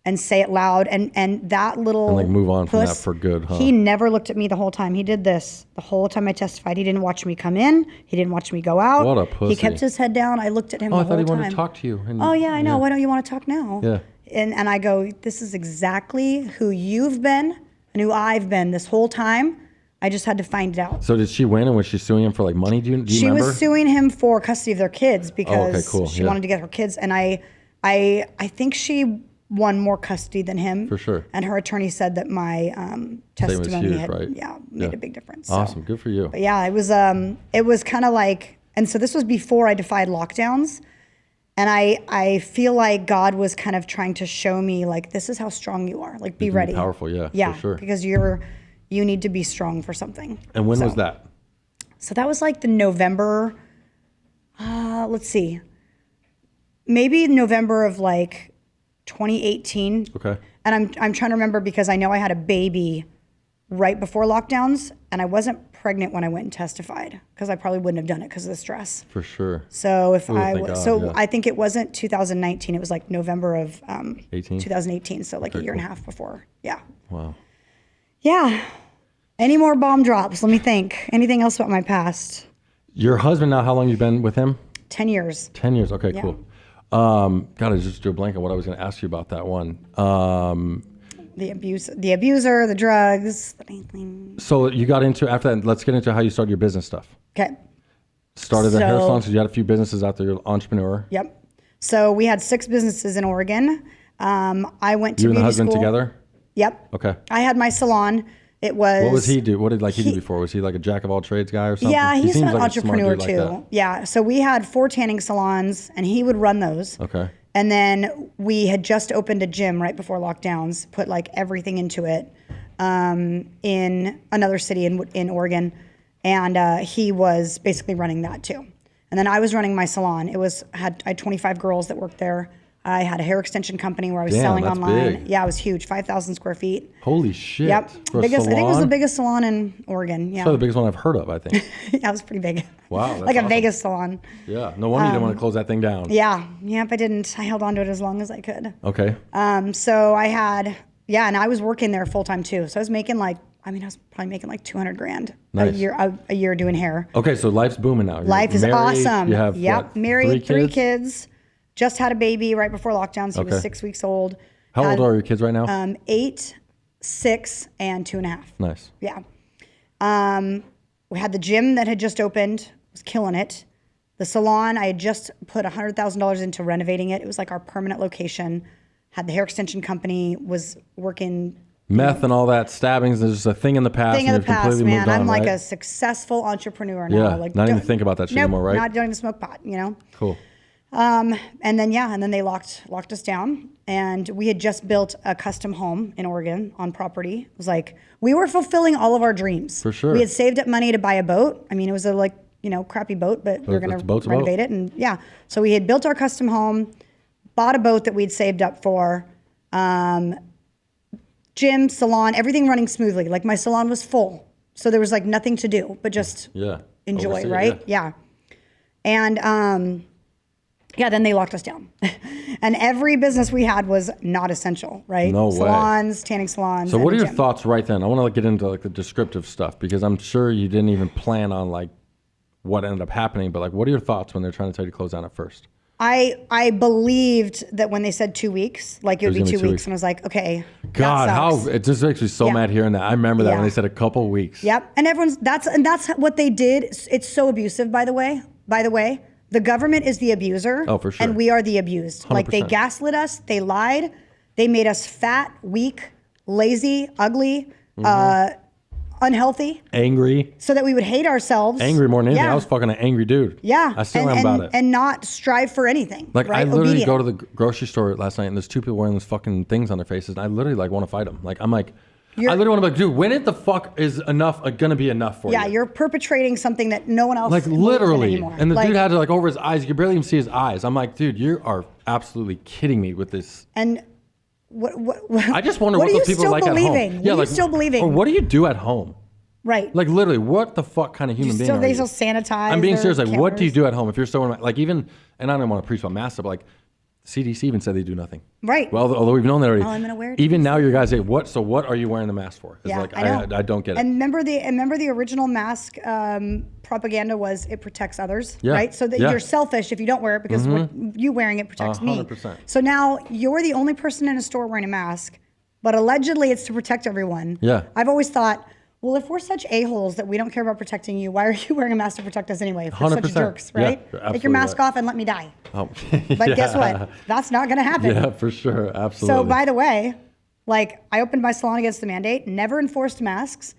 and say it loud, and that little and move on from that for good, huh? He never looked at me the whole time. He did this the whole time I testified. He didn't watch me come in. He didn't watch me go out. What a pussy. He kept his head down. I looked at him the whole time. I thought he wanted to talk to you. Oh yeah, I know. Why don't you want to talk now? Yeah. And I go, this is exactly who you've been and who I've been this whole time. I just had to find it out. So did she win, and was she suing him for money? Do you remember? She was suing him for custody of their kids because she wanted to get her kids. And I think she won more custody than him. For sure. And her attorney said that my testimony made a big difference. Awesome. Good for you. But yeah, it was kind of like, and so this was before I defied lockdowns. And I feel like God was kind of trying to show me this is how strong you are. Be ready. Powerful, yeah. Yeah, for sure. Because you need to be strong for something. And when was that? So that was the November, let's see, maybe November of 2018. Okay. And I'm trying to remember because I know I had a baby right before lockdowns, and I wasn't pregnant when I went and testified because I probably wouldn't have done it because of the stress. For sure. So I think it wasn't 2019. It was November of 2018. So a year and a half before. Yeah. Wow. Yeah. Any more bomb drops? Let me think. Anything else about my past? Your husband now, how long you been with him? 10 years. 10 years. Okay, cool. God, I just drew a blank on what I was going to ask you about that one. The abuser, the drugs. So you got into, after that, let's get into how you started your business stuff. Okay. Started a hair salon, so you had a few businesses out there. You're an entrepreneur. Yep. So we had 6 businesses in Oregon. I went to you and the beauty husband school. Together? Yep. Okay. I had my salon. It was. What was he do? What did he do before? Was he like a jack of all trades guy or something? Yeah, he's an like entrepreneur too. Like yeah. So we had 4 tanning salons, and he would run those. Okay. And then we had just opened a gym right before lockdowns. Put like everything into it in another city in Oregon, and he was basically running that too. And then I was running my salon. I had 25 girls that worked there. I had a hair extension company where I was selling online. Big. Yeah, it was huge, 5,000 square feet. Holy shit. Yep. Biggest, I think it was the biggest salon in Oregon. Yeah. It's probably the biggest one I've heard of, I think. Yeah, it was pretty big. Wow. That's like awesome. a Vegas salon. Yeah. No wonder you didn't want to close that thing down. Yeah. Yep, I didn't. I held on to it as long as I could. Okay. So I had, and I was working there full time too. So I was making I was probably making like $200,000 a year doing hair. Okay, so life's booming now. Life is awesome. You have married, 3 kids. Just had a baby right before lockdowns. He was 6 weeks old. How old are your kids right now? 8, 6, and 2.5. Nice. Yeah. We had the gym that had just opened. Was killing it. The salon, I had just put $100,000 into renovating it. It was like our permanent location. Had the hair extension company, was working. Meth and all that stabbings is just a thing in the past. Thing in the past, man. I'm like right? a successful entrepreneur now. Yeah, Like, not even think about that shit anymore, right? Not don't even smoke pot, Cool. And then they locked us down, and we had just built a custom home in Oregon on property. It was like we were fulfilling all of our dreams. For sure. We had saved up money to buy a boat. I mean, it was a crappy boat, but we were going to renovate it, and so we had built our custom home, bought a boat that we'd saved up for. Gym, salon, everything running smoothly. Like my salon was full, so there was like nothing to do but just enjoy, oversee, right? Yeah. And then they locked us down, and every business we had was not essential, right? No way. Salons, tanning salons. So what are your thoughts right then? I want to get into like the descriptive stuff because I'm sure you didn't even plan on like what ended up happening, but like what are your thoughts when they're trying to tell you to close down at first? I believed that when they said 2 weeks, like it would be 2 weeks, and I was like, okay. God, how it just makes me so mad hearing that. I remember that when they said a couple weeks. Yep, and that's what they did. It's so abusive, by the way. The government is the abuser. Oh, for sure. And we are the abused. 100%. Like they gaslit us, they lied, they made us fat, weak, lazy, ugly, unhealthy. Angry. So that we would hate ourselves. Angry more than anything. I was fucking an angry dude. Yeah. I still am about it. And not strive for anything. Like right? I literally Obedient. go to the grocery store last night and there's 2 people wearing those fucking things on their faces and I literally like want to fight them. Like I'm like, I literally want to be like, dude, when it the fuck is enough gonna be enough for you? Yeah, you're perpetrating something that no one else like literally. anymore. And the dude had it like over his eyes. You could barely even see his eyes. I'm like, dude, you are absolutely kidding me with this. And what I just wonder what those people are like at home. Yeah, like still believing. Or what do you do at home? Right. Like literally, what the fuck kind of human being are they you? still sanitize. I'm being serious. Like, cameras. what do you do at home if you're still wearing like even? And I don't want to preach about masks, but like, CDC even said they do nothing. Right. Well, although we've known that already. I'm gonna wear it. Even now, your guys say, "What? So what are you wearing the mask for?" It's like I know. I don't get it. And remember the original mask propaganda was it protects others, right? So that you're selfish if you don't wear it because what you wearing it protects 100%. me. So now you're the only person in a store wearing a mask, but allegedly it's to protect everyone. Yeah. I've always thought, well, if we're such a-holes that we don't care about protecting you, why are you wearing a mask to protect us anyway? If we're 100%. such jerks, right? Yeah, take your mask off and let me die. Oh. But guess what? That's not going to happen. Yeah, for sure. Absolutely. So by the way, like I opened my salon against the mandate, never enforced masks.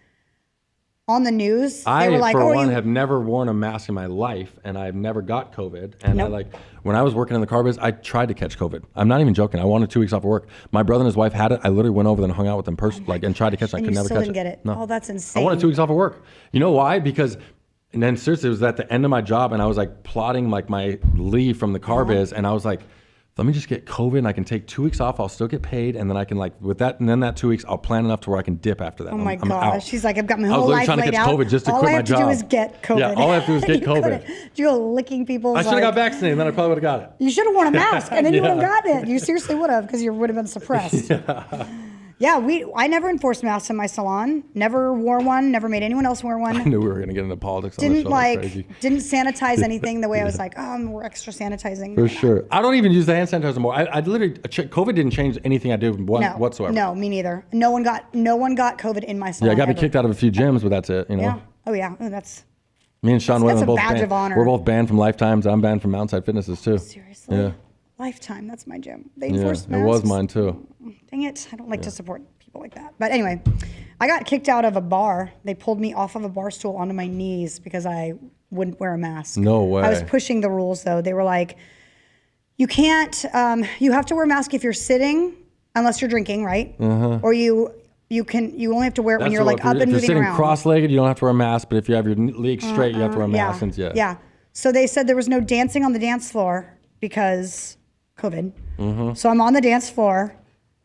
On the news, they were like, for one, have never worn a mask in my life, and I've never got COVID. And I when I was working in the car biz, I tried to catch COVID. I'm not even joking. I wanted 2 weeks off of work. My brother and his wife had it. I literally went over there and hung out with them and tried to catch it. I could never catch it. Didn't get it. No. Oh, that's insane. I wanted 2 weeks off of work. You know why? Because, and then seriously, it was at the end of my job, and I was like plotting like my leave from the car biz, and I was like, let me just get COVID and I can take 2 weeks off. I'll still get paid. And then I can like with that, and then that 2 weeks, I'll plan enough to where I can dip after that. Oh my I'm out. gosh. She's like, I've got my whole life laid out. I was literally trying to catch COVID just to quit my job. All I have to do is get COVID. Yeah, all I have to do is get COVID. You go licking people's I should have got vaccinated and then I probably would have got it. You should have worn a mask and then you would have gotten it. You seriously would have because you would have been suppressed. Yeah, I never enforced masks in my salon. Never wore one. Never made anyone else wear one. I knew we were going to get into politics on this show. Didn't sanitize anything the way I was like, we're extra sanitizing. For sure. I don't even use the hand sanitizer more. I literally, COVID didn't change anything I did whatsoever. No, me neither. No one got COVID in my salon. Yeah, I got me kicked out of a few gyms, but that's it. You know. Yeah. Oh yeah. Oh, that's. Me and Sean That's Whitman a both badge banned. of honor. We're both banned from Lifetimes. I'm banned from Mountainside Fitnesses too. Seriously? Yeah. Lifetime, that's my gym. They Yeah, enforce it masks. was mine too. Dang it, I don't like to support people like that. But anyway, I got kicked out of a bar. They pulled me off of a bar stool onto my knees because I wouldn't wear a mask. No way. I was pushing the rules though. They were like, you can't, you have to wear a mask if you're sitting, unless you're drinking, right? Or you only have to wear it when you're like up and moving around. If you're sitting cross-legged, you don't have to wear a mask, but if you have your legs straight, you have to wear a mask. Yeah. So they said there was no dancing on the dance floor because COVID. So I'm on the dance floor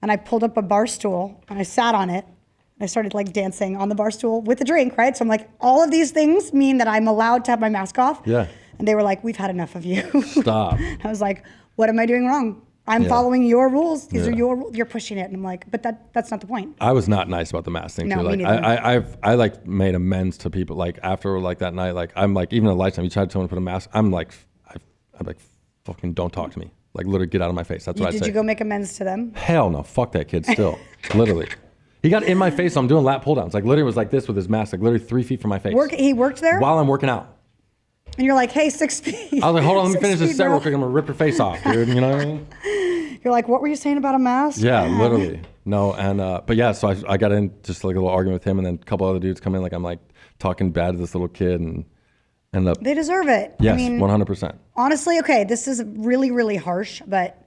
and I pulled up a bar stool and I sat on it. And I started like dancing on the bar stool with a drink, right? So I'm like, all of these things mean that I'm allowed to have my mask off. Yeah. And they were like, we've had enough of you. Stop. I was like, what am I doing wrong? I'm following your rules. These are your rules. You're pushing it. And I'm like, but that's not the point. I was not nice about the mask thing too. No, me Like neither. I like made amends to people like after like that night. Like I'm like, even at Lifetime, you tried to tell me to put a mask. I'm like, fucking don't talk to me. Like literally get out of my face. That's what I say. Did you go make amends to them? Hell no. Fuck that kid still. Literally. He got in my face. So I'm doing lat pull downs. Like literally was like this with his mask, like literally 3 feet from my face. He worked there? While I'm working out. And you're like, hey, 6 feet. I was like, hold on, let me finish this set real bro. quick. I'm gonna rip your face off, dude. You know what I mean? You're like, what were you saying about a mask? Yeah, literally. No, and but yeah, so I got in just like a little argument with him, and then a couple other dudes come in, like I'm like talking bad to this little kid, and end up. They deserve it. Yes, I mean, 100%. honestly, okay, this is really, really harsh, but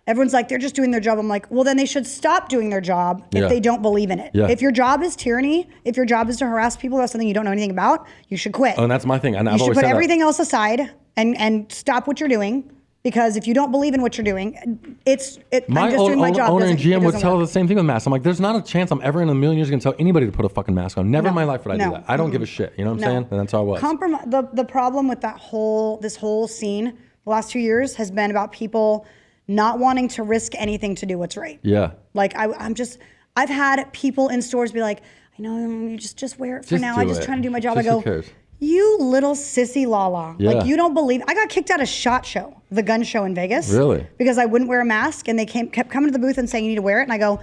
everyone's like, they're just doing their job. I'm like, well, then they should stop doing their job if they don't believe in it. Yeah. If your job is tyranny, if your job is to harass people about something you don't know anything about, you should quit. Oh, and that's my thing. And you I've should always put said everything else aside and stop what you're doing. Because if you don't believe in what you're doing, I'm just doing my job. Owner and GM would tell work. the same thing with masks. I'm like, there's not a chance I'm ever in a million years going to tell anybody to put a fucking mask on. Never in my life would I do that. I don't give a shit. You know what I'm saying? And that's how it was. The problem with this whole scene the last 2 years has been about people not wanting to risk anything to do what's right. Yeah. Like I've had people in stores be like, I know, you just wear it for now. I'm just trying to do my job. I go, who cares? You little sissy lala. Yeah. Like you don't believe. I got kicked out of SHOT Show, the gun show in Vegas. Really? Because I wouldn't wear a mask, and they kept coming to the booth and saying you need to wear it, and I go,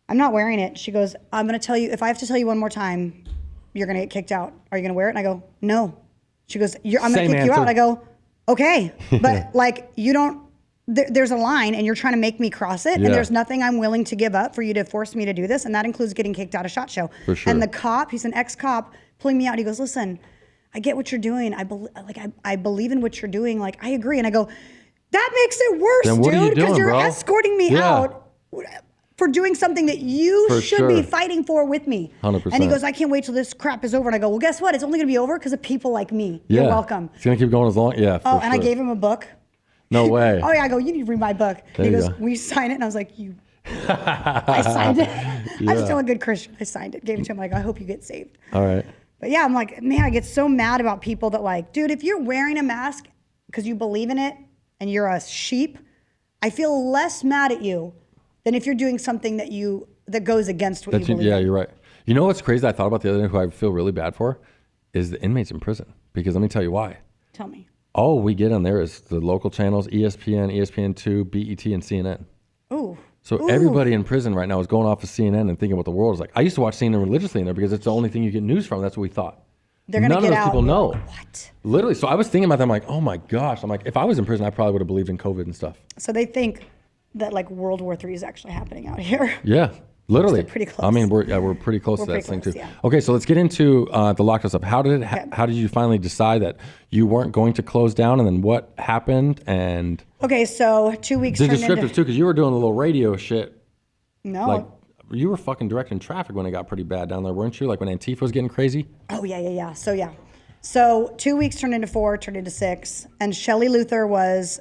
I'm not wearing it. She goes, I'm gonna tell you, if I have to tell you one more time, you're gonna get kicked out. Are you gonna wear it? And I go, no. She goes, I'm gonna kick you out. I go, okay, but like you don't. There's a line, and you're trying to make me cross it, and there's nothing I'm willing to give up for you to force me to do this, and that includes getting kicked out of SHOT Show. For sure. And the cop, he's an ex-cop, pulling me out. He goes, listen, I get what you're doing. I believe in what you're doing. Like I agree, and I go, that makes it worse, then what are you dude, because doing, you're bro? escorting me out for doing something that you should be fighting for with me. 100%. And he goes, I can't wait till this crap is over. And I go, well, guess what? It's only gonna be over because of people like me. You're welcome. It's gonna keep going as long. Yeah. Oh, and I gave him a book. No way. Oh yeah, I go, you need to read my book. And he goes, will you sign it? And I was like, I signed it. I'm still a good Christian. I signed it, gave it to him. Like, I hope you get saved. All right. But yeah, I'm like, man, I get so mad about people that like, dude, if you're wearing a mask because you believe in it and you're a sheep, I feel less mad at you than if you're doing something that goes against what you believe in. Yeah, you're right. You know what's crazy I thought about the other day, who I feel really bad for, is the inmates in prison. Because let me tell you why. Tell me. All we get on there is the local channels, ESPN, ESPN2, BET, and CNN. Ooh. So everybody in prison right now is going off of CNN and thinking what the world is like. I used to watch CNN religiously in there because it's the only thing you get news from. That's what we thought. They're gonna None get of those out. people know. What? Literally. So I was thinking about that. I'm like, oh my gosh. I'm like, if I was in prison, I probably would have believed in COVID and stuff. So they think that like World War III is actually happening out here. Yeah. Literally. Pretty close. I mean, we're pretty close to that thing too. Yeah. Okay, so let's get into the lockdown stuff. How did you finally decide that you weren't going to close down, and then what happened? And okay, so 2 weeks. the descriptors too, because you were doing a little radio shit. No. Like you were fucking directing traffic when it got pretty bad down there, weren't you? Like when Antifa was getting crazy. Oh yeah. So 2 weeks turned into 4, turned into 6, and Shelley Luther was.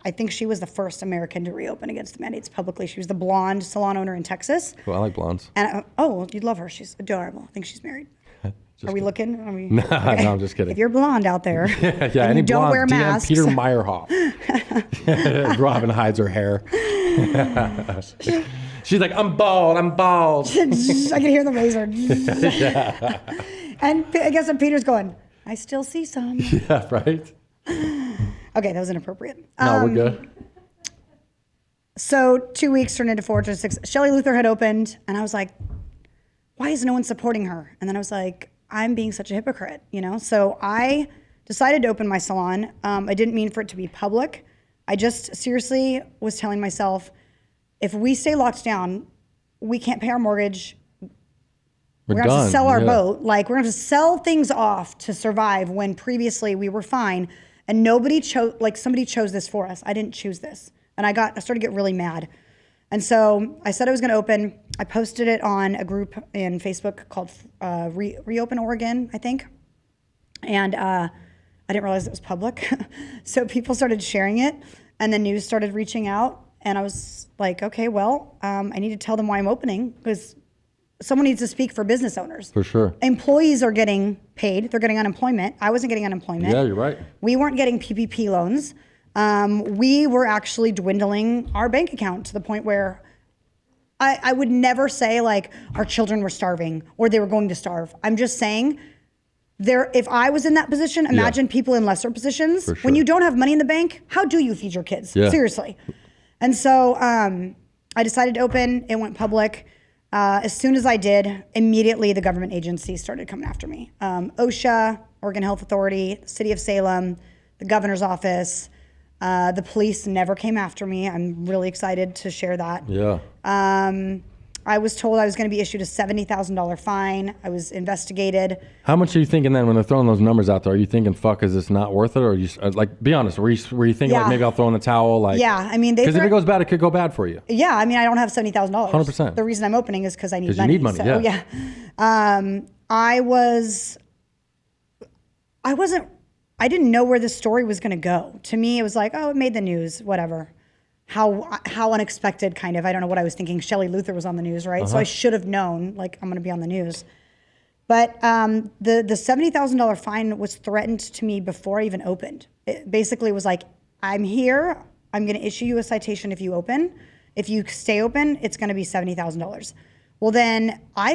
I think she was the first American to reopen against the mandates publicly. She was the blonde salon owner in Texas. Well, I like blondes. And you'd love her. She's adorable. I think she's married. Are we looking? Are we, No, okay. no, I'm just kidding. If you're blonde out there, and any you don't blonde, wear masks, DM Peter Meyerhoff. Robin hides her hair. She's like, I'm bald. I can hear the razor. And I guess Peter's going, I still see some. Yeah, right. Okay, that was inappropriate. No, we're good. So 2 weeks turned into 4, turned into 6. Shelley Luther had opened, and I was like, why is no one supporting her? And then I was like, I'm being such a hypocrite, you know? So I decided to open my salon. I didn't mean for it to be public. I just seriously was telling myself, if we stay locked down, we can't pay our mortgage. We're going to have to sell our boat. Like, we're going to have to sell things off to survive when previously we were fine. And nobody chose, like, somebody chose this for us. I didn't choose this. And I started to get really mad. And so I said I was going to open. I posted it on a group in Facebook called Reopen Oregon, I think. And I didn't realize it was public. So people started sharing it, and the news started reaching out. And I was like, okay, well, I need to tell them why I'm opening, because someone needs to speak for business owners. For sure. Employees are getting paid. They're getting unemployment. I wasn't getting unemployment. Yeah, you're right. We weren't getting PPP loans. We were actually dwindling our bank account to the point where I would never say like our children were starving or they were going to starve. I'm just saying if I was in that position, imagine people in lesser positions. Sure. When you don't have money in the bank, how do you feed your kids? Yeah. Seriously. And so I decided to open. It went public. As soon as I did, immediately the government agencies started coming after me. OSHA, Oregon Health Authority, City of Salem, the governor's office. The police never came after me. I'm really excited to share that. Yeah. I was told I was going to be issued a $70,000 fine. I was investigated. How much are you thinking then when they're throwing those numbers out there? Are you thinking, fuck, is this not worth it? Or are you, like, be honest, were you thinking like maybe I'll throw in the towel? Like, yeah, I mean, because if it goes bad, it could go bad for you. Yeah, I mean, I don't have $70,000. 100%. The reason I'm opening is because I need money. Because you need money, so, yeah. I didn't know where this story was going to go. To me, it was like, oh, it made the news, whatever. How unexpected, kind of. I don't know what I was thinking. Shelley Luther was on the news, right? So I should have known, like, I'm going to be on the news. But the $70,000 fine was threatened to me before I even opened. It basically was like, I'm here. I'm going to issue you a citation if you open. If you stay open, it's going to be $70,000. Well, then I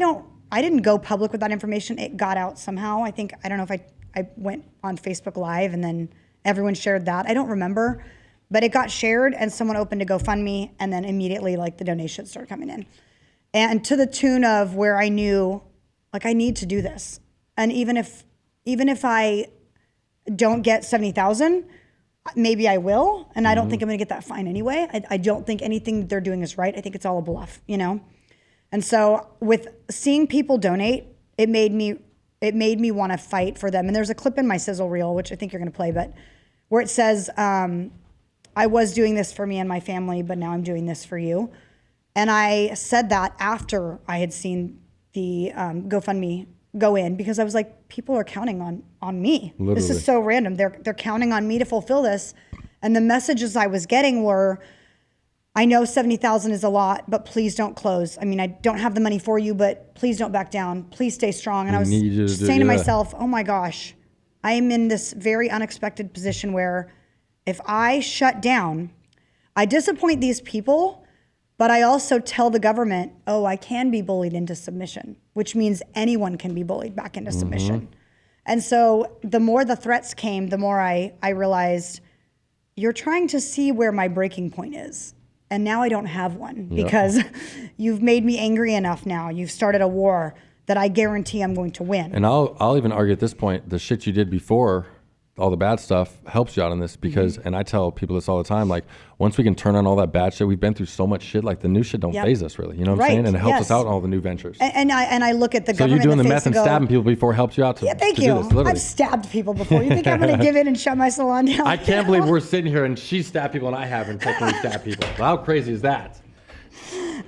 didn't go public with that information. It got out somehow. I don't know if I went on Facebook Live and then everyone shared that. I don't remember. But it got shared and someone opened a GoFundMe, and then immediately like the donations started coming in. And to the tune of where I knew like I need to do this. And even if I don't get 70,000, maybe I will. And I don't think I'm gonna get that fine anyway. I don't think anything that they're doing is right. I think it's all a bluff, you know? And so with seeing people donate, it made me want to fight for them. And there's a clip in my sizzle reel, which I think you're gonna play, but where it says, I was doing this for me and my family, but now I'm doing this for you. And I said that after I had seen the GoFundMe go in, because I was like, people are counting on me. Literally. This is so random. They're counting on me to fulfill this. And the messages I was getting were, I know 70,000 is a lot, but please don't close. I mean, I don't have the money for you, but please don't back down. Please stay strong. And I was just saying to myself, oh my gosh, I am in this very unexpected position where if I shut down, I disappoint these people, but I also tell the government, oh, I can be bullied into submission, which means anyone can be bullied back into submission. And so the more the threats came, the more I realized you're trying to see where my breaking point is. And now I don't have one because you've made me angry enough now. You've started a war that I guarantee I'm going to win. And I'll even argue at this point, the shit you did before, all the bad stuff, helps you out on this because, and I tell people this all the time, like once we can turn on all that bad shit, we've been through so much shit, like the new shit don't faze us really, you know what I'm saying? And it helps us out in all the new ventures. And I look at the government. So you doing the meth and stabbing people before helps you out to, thank you. Do this, I've stabbed people before. You think I'm going to give in and shut my salon down? I can't believe we're sitting here and she stabbed people and I haven't technically stabbed people. How crazy is that?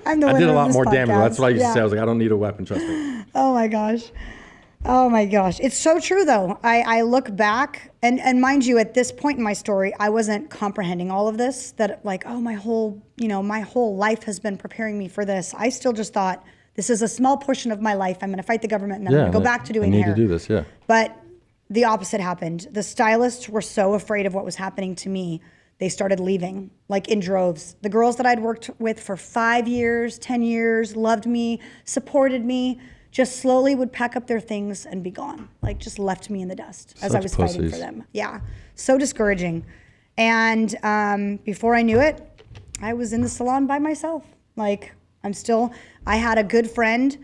I'm the winner. I did a lot more podcast. damage. That's what I used to say. I was like, I don't need a weapon, trust me. Oh my gosh. Oh my gosh. It's so true though. I look back and mind you, at this point in my story, I wasn't comprehending all of this, that like, oh, my whole life has been preparing me for this. I still just thought this is a small portion of my life. I'm going to fight the government and then I'm going to go back to doing hair. I need to do this, yeah. But the opposite happened. The stylists were so afraid of what was happening to me. They started leaving like in droves. The girls that I'd worked with for 5 years, 10 years, loved me, supported me, just slowly would pack up their things and be gone. Like just left me in the dust as I was fighting for them. Yeah, so discouraging. And before I knew it, I was in the salon by myself. Like I had a good friend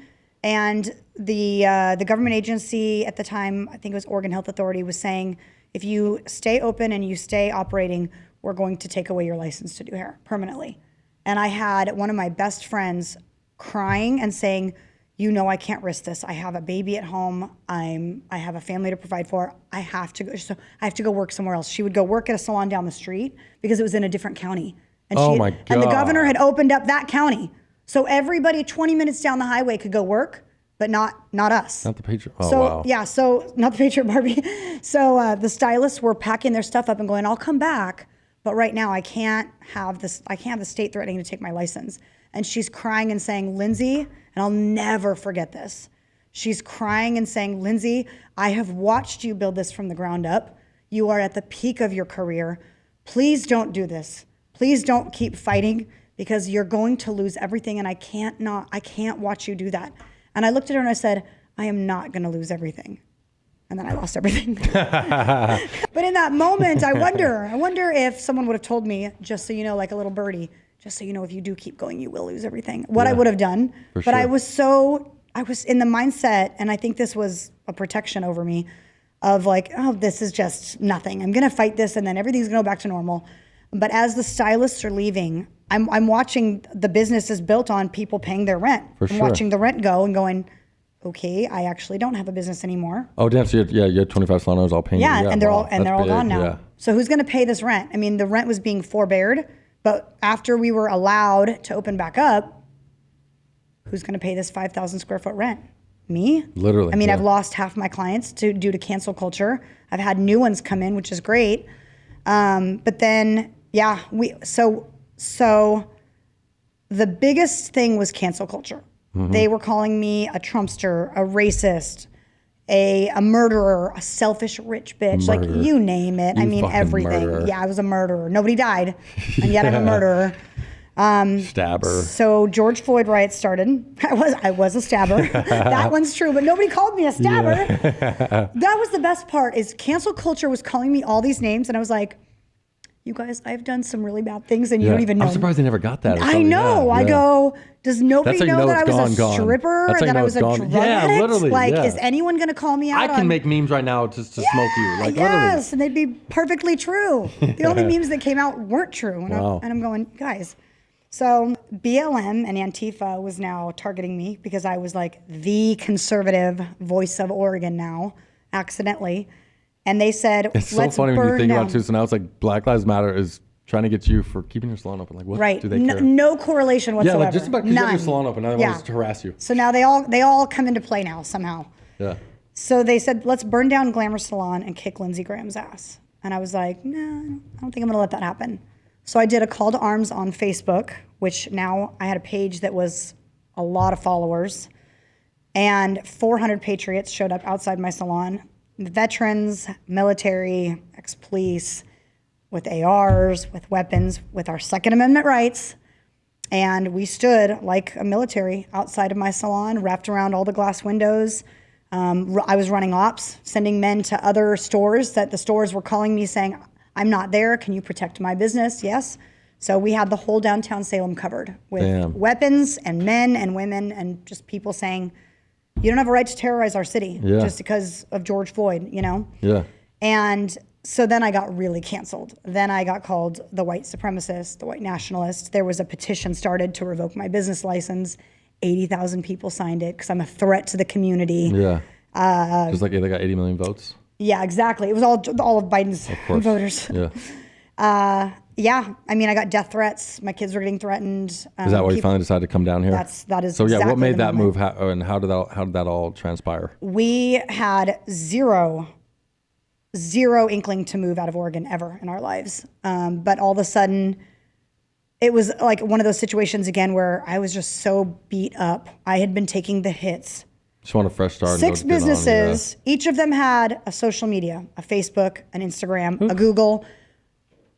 And the government agency at the time, I think it was Oregon Health Authority, was saying, if you stay open and you stay operating, we're going to take away your license to do hair permanently. And I had one of my best friends crying and saying, I can't risk this. I have a baby at home. I have a family to provide for. I have to go work somewhere else. She would go work at a salon down the street because it was in a different county. And my God. And the governor had opened up that county. So everybody 20 minutes down the highway could go work, but not us. Not the Patriot. Oh, so, wow. Yeah, so not the Patriot Barbie. So the stylists were packing their stuff up and going, I'll come back, but right now I can't have the state threatening to take my license. And she's crying and saying, Lindsey, and I'll never forget this. She's crying and saying, Lindsey, I have watched you build this from the ground up. You are at the peak of your career. Please don't do this. Please don't keep fighting because you're going to lose everything. And I can't watch you do that. And I looked at her and I said, I am not going to lose everything. And then I lost everything. But in that moment, I wonder if someone would have told me, just so you know, like a little birdie, just so you know, if you do keep going, you will lose everything. What I would have done. For but sure. I was in the mindset, and I think this was a protection over me of like, oh, this is just nothing. I'm going to fight this and then everything's going to go back to normal. But as the stylists are leaving, I'm watching the business is built on people paying their rent. I'm watching the rent go and going, okay, I actually don't have a business anymore. Oh, damn. So you had 25 salon owners all paying. Yeah, and they're all big, gone now. Yeah. So who's going to pay this rent? I mean, the rent was being forbeared, but after we were allowed to open back up, who's going to pay this 5,000 square foot rent? Me? Literally. I mean, I've lost half my clients due to cancel culture. I've had new ones come in, which is great. But then, yeah, so the biggest thing was cancel culture. Mm-hmm. They were calling me a Trumpster, a racist, a murderer, a selfish rich bitch, like you name it. I mean, everything. Murderer. Yeah, I was a murderer. Nobody died, and yet I'm a murderer. Stabber. So George Floyd riots started. I was a stabber. That one's true, but nobody called me a stabber. Yeah. That was the best part, is cancel culture was calling me all these names, and I was like, you guys, I've done some really bad things and you don't even know. I'm surprised they never got that. I know. Yeah. I go, does nobody know that I was a stripper? That I was a drug addict? Literally. Like, is anyone going to call me out? I can make memes right now just to smoke you. Like, yes, and they'd be perfectly true. The only memes that came out weren't true. And, wow. I'm going, guys. So BLM and Antifa was now targeting me because I was like the conservative voice of Oregon now, accidentally. And they said, it's so funny when you think about it too. So now it's like Black Lives Matter is trying to get you for keeping your salon open. Like, what do they care? No correlation whatsoever. Yeah, like just about because you have your salon open, now they want to harass you. So now they all come into play now somehow. Yeah. So they said, let's burn down Glamour Salon and kick Lindsey Graham's ass. And I was like, no, I don't think I'm going to let that happen. So I did a call to arms on Facebook, which now I had a page that was a lot of followers. And 400 Patriots showed up outside my salon. Veterans, military, ex-police, with ARs, with weapons, with our Second Amendment rights. And we stood like a military outside of my salon, wrapped around all the glass windows. I was running ops, sending men to other stores that the stores were calling me saying, I'm not there, can you protect my business? Yes. So we had the whole downtown Salem covered with weapons and men and women and just people saying, you don't have a right to terrorize our city just because of George Floyd, you know? Yeah. And so then I got really canceled. Then I got called the white supremacist, the white nationalist. There was a petition started to revoke my business license. 80,000 people signed it because I'm a threat to the community. Yeah. Just like they got 80 million votes. Yeah, exactly. It was all of Biden's voters. Yeah. Yeah, I mean, I got death threats. My kids were getting threatened. Is that why you finally decided to come down here? That is. So exactly what made that move, and how did that all transpire? We had zero inkling to move out of Oregon ever in our lives, but all of a sudden, it was like one of those situations again where I was just so beat up. I had been taking the hits. Just want a fresh start. 6 businesses. Each of them had a social media, a Facebook, an Instagram, a Google.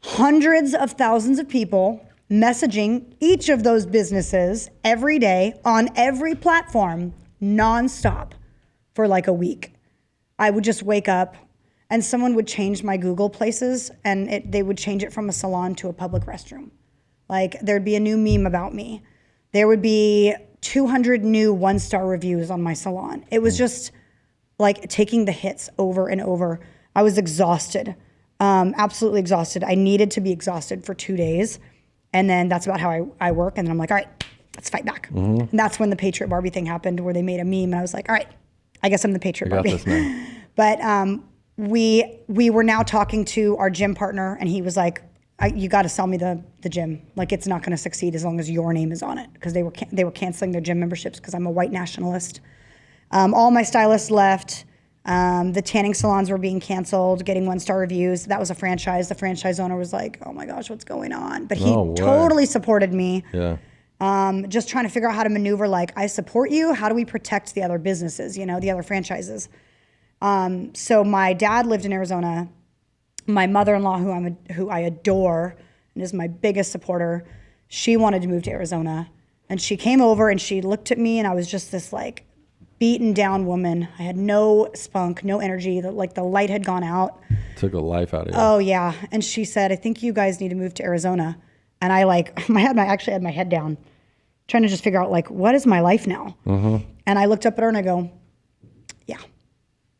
Hundreds of thousands of people messaging each of those businesses every day on every platform, nonstop, for like a week. I would just wake up and someone would change my Google places and they would change it from a salon to a public restroom. Like there'd be a new meme about me. There would be 200 new 1-star reviews on my salon. It was just like taking the hits over and over. I was exhausted, absolutely exhausted. I needed to be exhausted for 2 days. And then that's about how I work. And then I'm like, all right, let's fight back. And that's when the Patriot Barbie thing happened, where they made a meme. And I was like, all right, I guess I'm the Patriot Barbie. This now. But we were now talking to our gym partner, and he was like, you got to sell me the gym. Like, it's not going to succeed as long as your name is on it, because they were canceling their gym memberships because I'm a white nationalist. All my stylists left. The tanning salons were being canceled, getting 1-star reviews. That was a franchise. The franchise owner was like, oh my gosh, what's going on? But he totally supported me. Yeah. Just trying to figure out how to maneuver, like, I support you. How do we protect the other businesses, the other franchises? So my dad lived in Arizona. My mother-in-law, who I adore and is my biggest supporter, she wanted to move to Arizona. And she came over and she looked at me, and I was just this like beaten down woman. I had no spunk, no energy. The light had gone out. Took the life out of you. Oh yeah. And she said, I think you guys need to move to Arizona. And I actually had my head down, trying to just figure out, like, what is my life now? And I looked up at her and I go, yeah.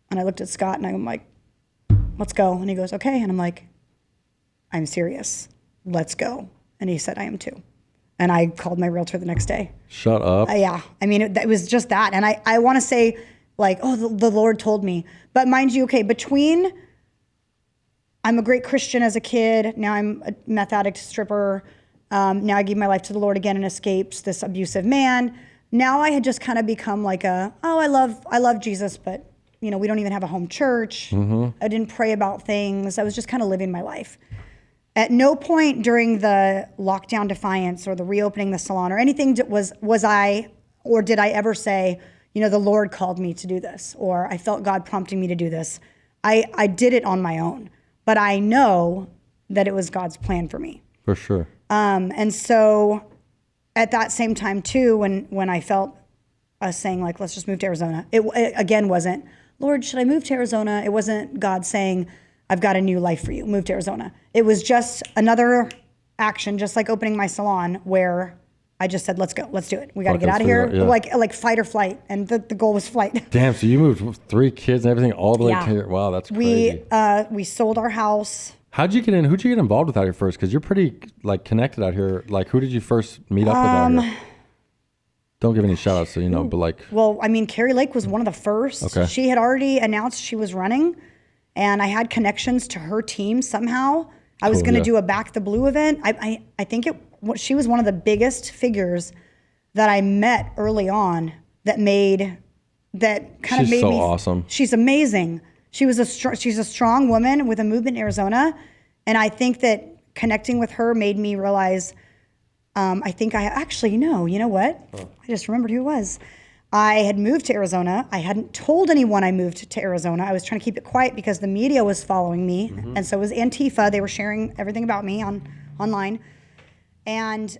And I looked at Scott and I'm like, let's go. And he goes, okay. And I'm like, I'm serious. Let's go. And he said, I am too. And I called my realtor the next day. Shut up. Yeah. I mean, it was just that. And I want to say, like, oh, the Lord told me. But mind you, okay, between I'm a great Christian as a kid, now I'm a meth addict, stripper, now I give my life to the Lord again and escapes this abusive man. Now I had just kind of become like I love Jesus, but we don't even have a home church. I didn't pray about things. I was just kind of living my life. At no point during the lockdown defiance or the reopening the salon or anything did I ever say, the Lord called me to do this, or I felt God prompting me to do this. I did it on my own, but I know that it was God's plan for me. For sure. And so at that same time too, when I felt us saying, like, let's just move to Arizona, it again wasn't, Lord, should I move to Arizona? It wasn't God saying, I've got a new life for you, move to Arizona. It was just another action, just like opening my salon, where I just said, let's go, let's do it. We got to get out of here. Yeah. Like fight or flight. And the goal was flight. Damn, so you moved with 3 kids and everything all the way to here. Wow, that's crazy. We sold our house. Who'd you get involved with out here first? Because you're pretty connected out here. Like, who did you first meet up with out here? Don't give any shout outs, but like. Well, I mean, Carrie Lake was one of the first. Okay. She had already announced she was running, and I had connections to her team somehow. I was going to do a Back the Blue event. I think she was one of the biggest figures that I met early on that made me. She's so awesome. She's amazing. She's a strong woman with a movement in Arizona. And I think that connecting with her made me realize, I think I actually know, you know what? I just remembered who it was. I had moved to Arizona. I hadn't told anyone I moved to Arizona. I was trying to keep it quiet because the media was following me. And so was Antifa. They were sharing everything about me online. And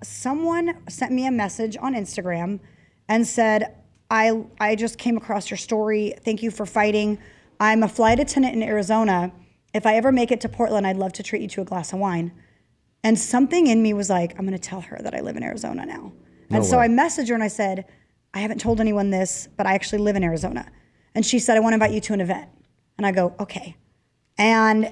someone sent me a message on Instagram and said, I just came across your story. Thank you for fighting. I'm a flight attendant in Arizona. If I ever make it to Portland, I'd love to treat you to a glass of wine. And something in me was like, I'm going to tell her that I live in Arizona now. So I messaged her and I said, I haven't told anyone this, but I actually live in Arizona. And she said, I want to invite you to an event. And I go, okay. And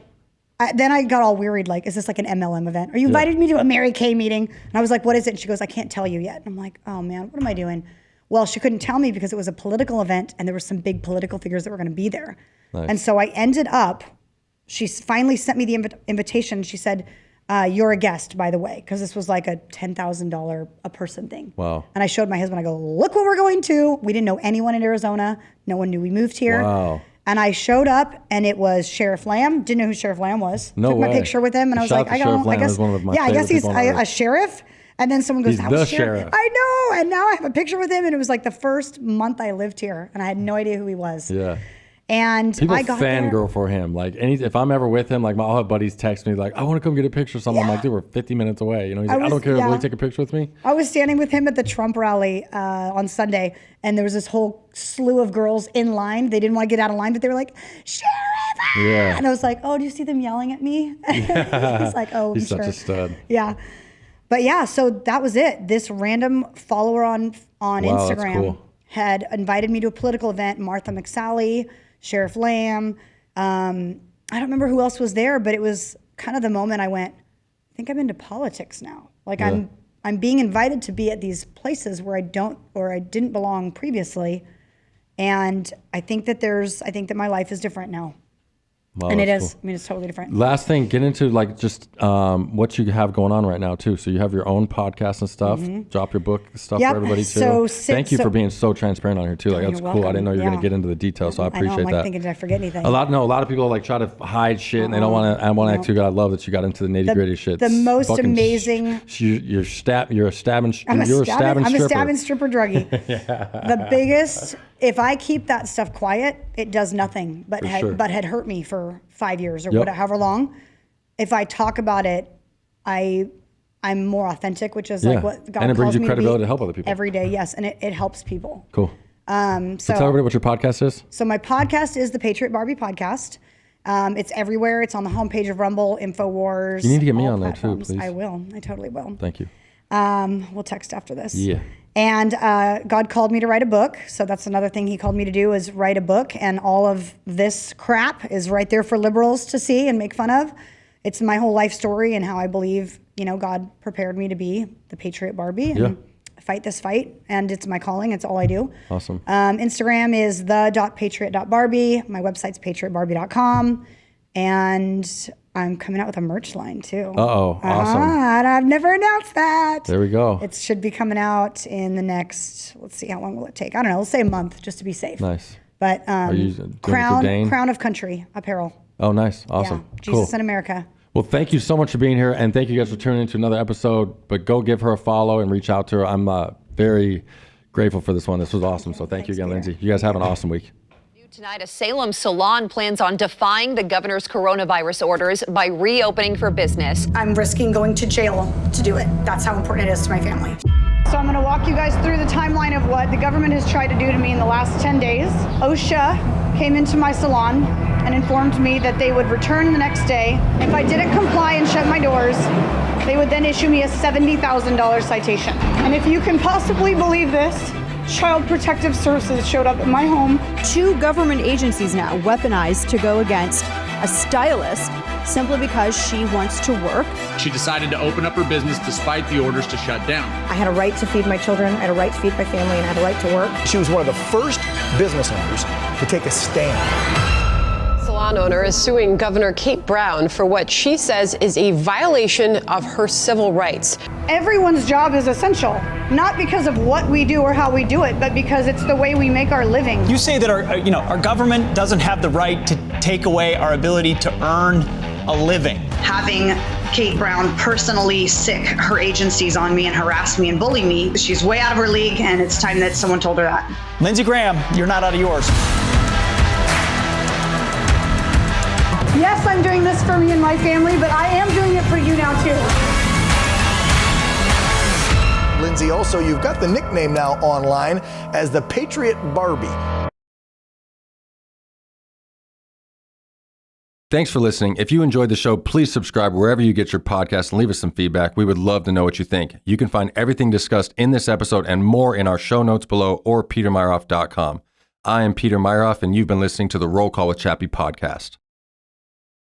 then I got all worried, like, is this like an MLM event? Or you invited me to a Mary Kay meeting? And I was like, what is it? And she goes, I can't tell you yet. And I'm like, oh man, what am I doing? Well, she couldn't tell me because it was a political event and there were some big political figures that were going to be there. Nice. And so I ended up, she finally sent me the invitation. She said, you're a guest, by the way, because this was like a $10,000 a person thing. Wow. And I showed my husband, I go, look what we're going to. We didn't know anyone in Arizona. No one knew we moved here. Wow. And I showed up and it was Sheriff Lamb. Didn't know who Sheriff Lamb was. No Took way. My picture with him and I was like, I guess he's a sheriff. And then someone goes, he's the sheriff. I know. And now I have a picture with him. And it was like the first month I lived here and I had no idea who he was. Yeah. And people I got fangirl for him. Like if I'm ever with him, like I'll have buddies text me like, I want to come get a picture of someone. I'm like, dude, we're 50 minutes away. He's like, I don't care. Will you take a picture with me? I was standing with him at the Trump rally on Sunday, and there was this whole slew of girls in line. They didn't want to get out of line, but they were like, Sheriff! Yeah. And I was like, oh, do you see them yelling at me? He's like, oh, he's such a stud. Yeah. But yeah, so that was it. This random follower on Instagram had invited me to a political event. Martha McSally, Sheriff Lamb. I don't remember who else was there, but it was kind of the moment I went, I think I'm into politics now. Like I'm being invited to be at these places where I didn't belong previously. And I think that my life is different now. Wow, and it is. Cool. I mean, it's totally different. Last thing, get into like just what you have going on right now too. So you have your own podcast and stuff. Drop your book stuff for everybody too. Thank you for being so transparent on here too. Like that's cool. Welcome. I didn't know you were going to get into the details, so I appreciate I'm like that. thinking, did I forget anything? A lot of people like try to hide shit and they don't want to. I want to actually. I love that you got into the nitty gritty shit. The most amazing. You're a stabbing stripper druggie. The biggest. If I keep that stuff quiet, it does nothing but had hurt me for 5 years or however long. If I talk about it, I'm more authentic, which is like what God and it brings calls you me credibility to help other people every day. Yes, and it helps people. Cool. So tell everybody what your podcast is. So my podcast is the Patriot Barbie podcast. It's everywhere. It's on the homepage of Rumble, InfoWars. You need to get me on platforms. there too, please. I will. I totally will. Thank you. We'll text after this. Yeah. And God called me to write a book. So that's another thing he called me to do is write a book. And all of this crap is right there for liberals to see and make fun of. It's my whole life story and how I believe, God prepared me to be the Patriot Barbie and fight this fight. And it's my calling. It's all I do. Awesome. Instagram is the.patriot.barbie. My website's patriotbarbie.com. And I'm coming out with a merch line too. Awesome. And I've never announced that. There we go. It should be coming out in the next, let's see, how long will it take? I don't know, let's say a month just to be safe. Nice. But Are you doing Crown of Country apparel. Oh, nice. Awesome. Yeah. Jesus in America. Well, thank you so much for being here. And thank you guys for tuning into another episode. But go give her a follow and reach out to her. I'm very grateful for this one. This was awesome. So thank you again, Lindsey. You guys have an awesome week. Tonight, a Salem salon plans on defying the governor's coronavirus orders by reopening for business. I'm risking going to jail to do it. That's how important it is to my family. So I'm going to walk you guys through the timeline of what the government has tried to do to me in the last 10 days. OSHA came into my salon and informed me that they would return the next day. If I didn't comply and shut my doors, they would then issue me a $70,000 citation. And if you can possibly believe this, Child Protective Services showed up at my home. 2 government agencies now weaponized to go against a stylist simply because she wants to work. She decided to open up her business despite the orders to shut down. I had a right to feed my children, I had a right to feed my family, and I had a right to work. She was one of the first business owners to take a stand. Salon owner is suing Governor Kate Brown for what she says is a violation of her civil rights. Everyone's job is essential, not because of what we do or how we do it, but because it's the way we make our living. You say that our government doesn't have the right to take away our ability to earn a living. Having Kate Brown personally sick her agencies on me and harass me and bully me, she's way out of her league, and it's time that someone told her that. Lindsey Graham, you're not out of yours. Yes, I'm doing this for me and my family, but I am doing it for you now too. Lindsey, also, you've got the nickname now online as the Patriot Barbie. Thanks for listening. If you enjoyed the show, please subscribe wherever you get your podcast and leave us some feedback. We would love to know what you think. You can find everything discussed in this episode and more in our show notes below or petermeyerhoff.com. I am Peter Meyerhoff, and you've been listening to the Roll Call with Chappie podcast.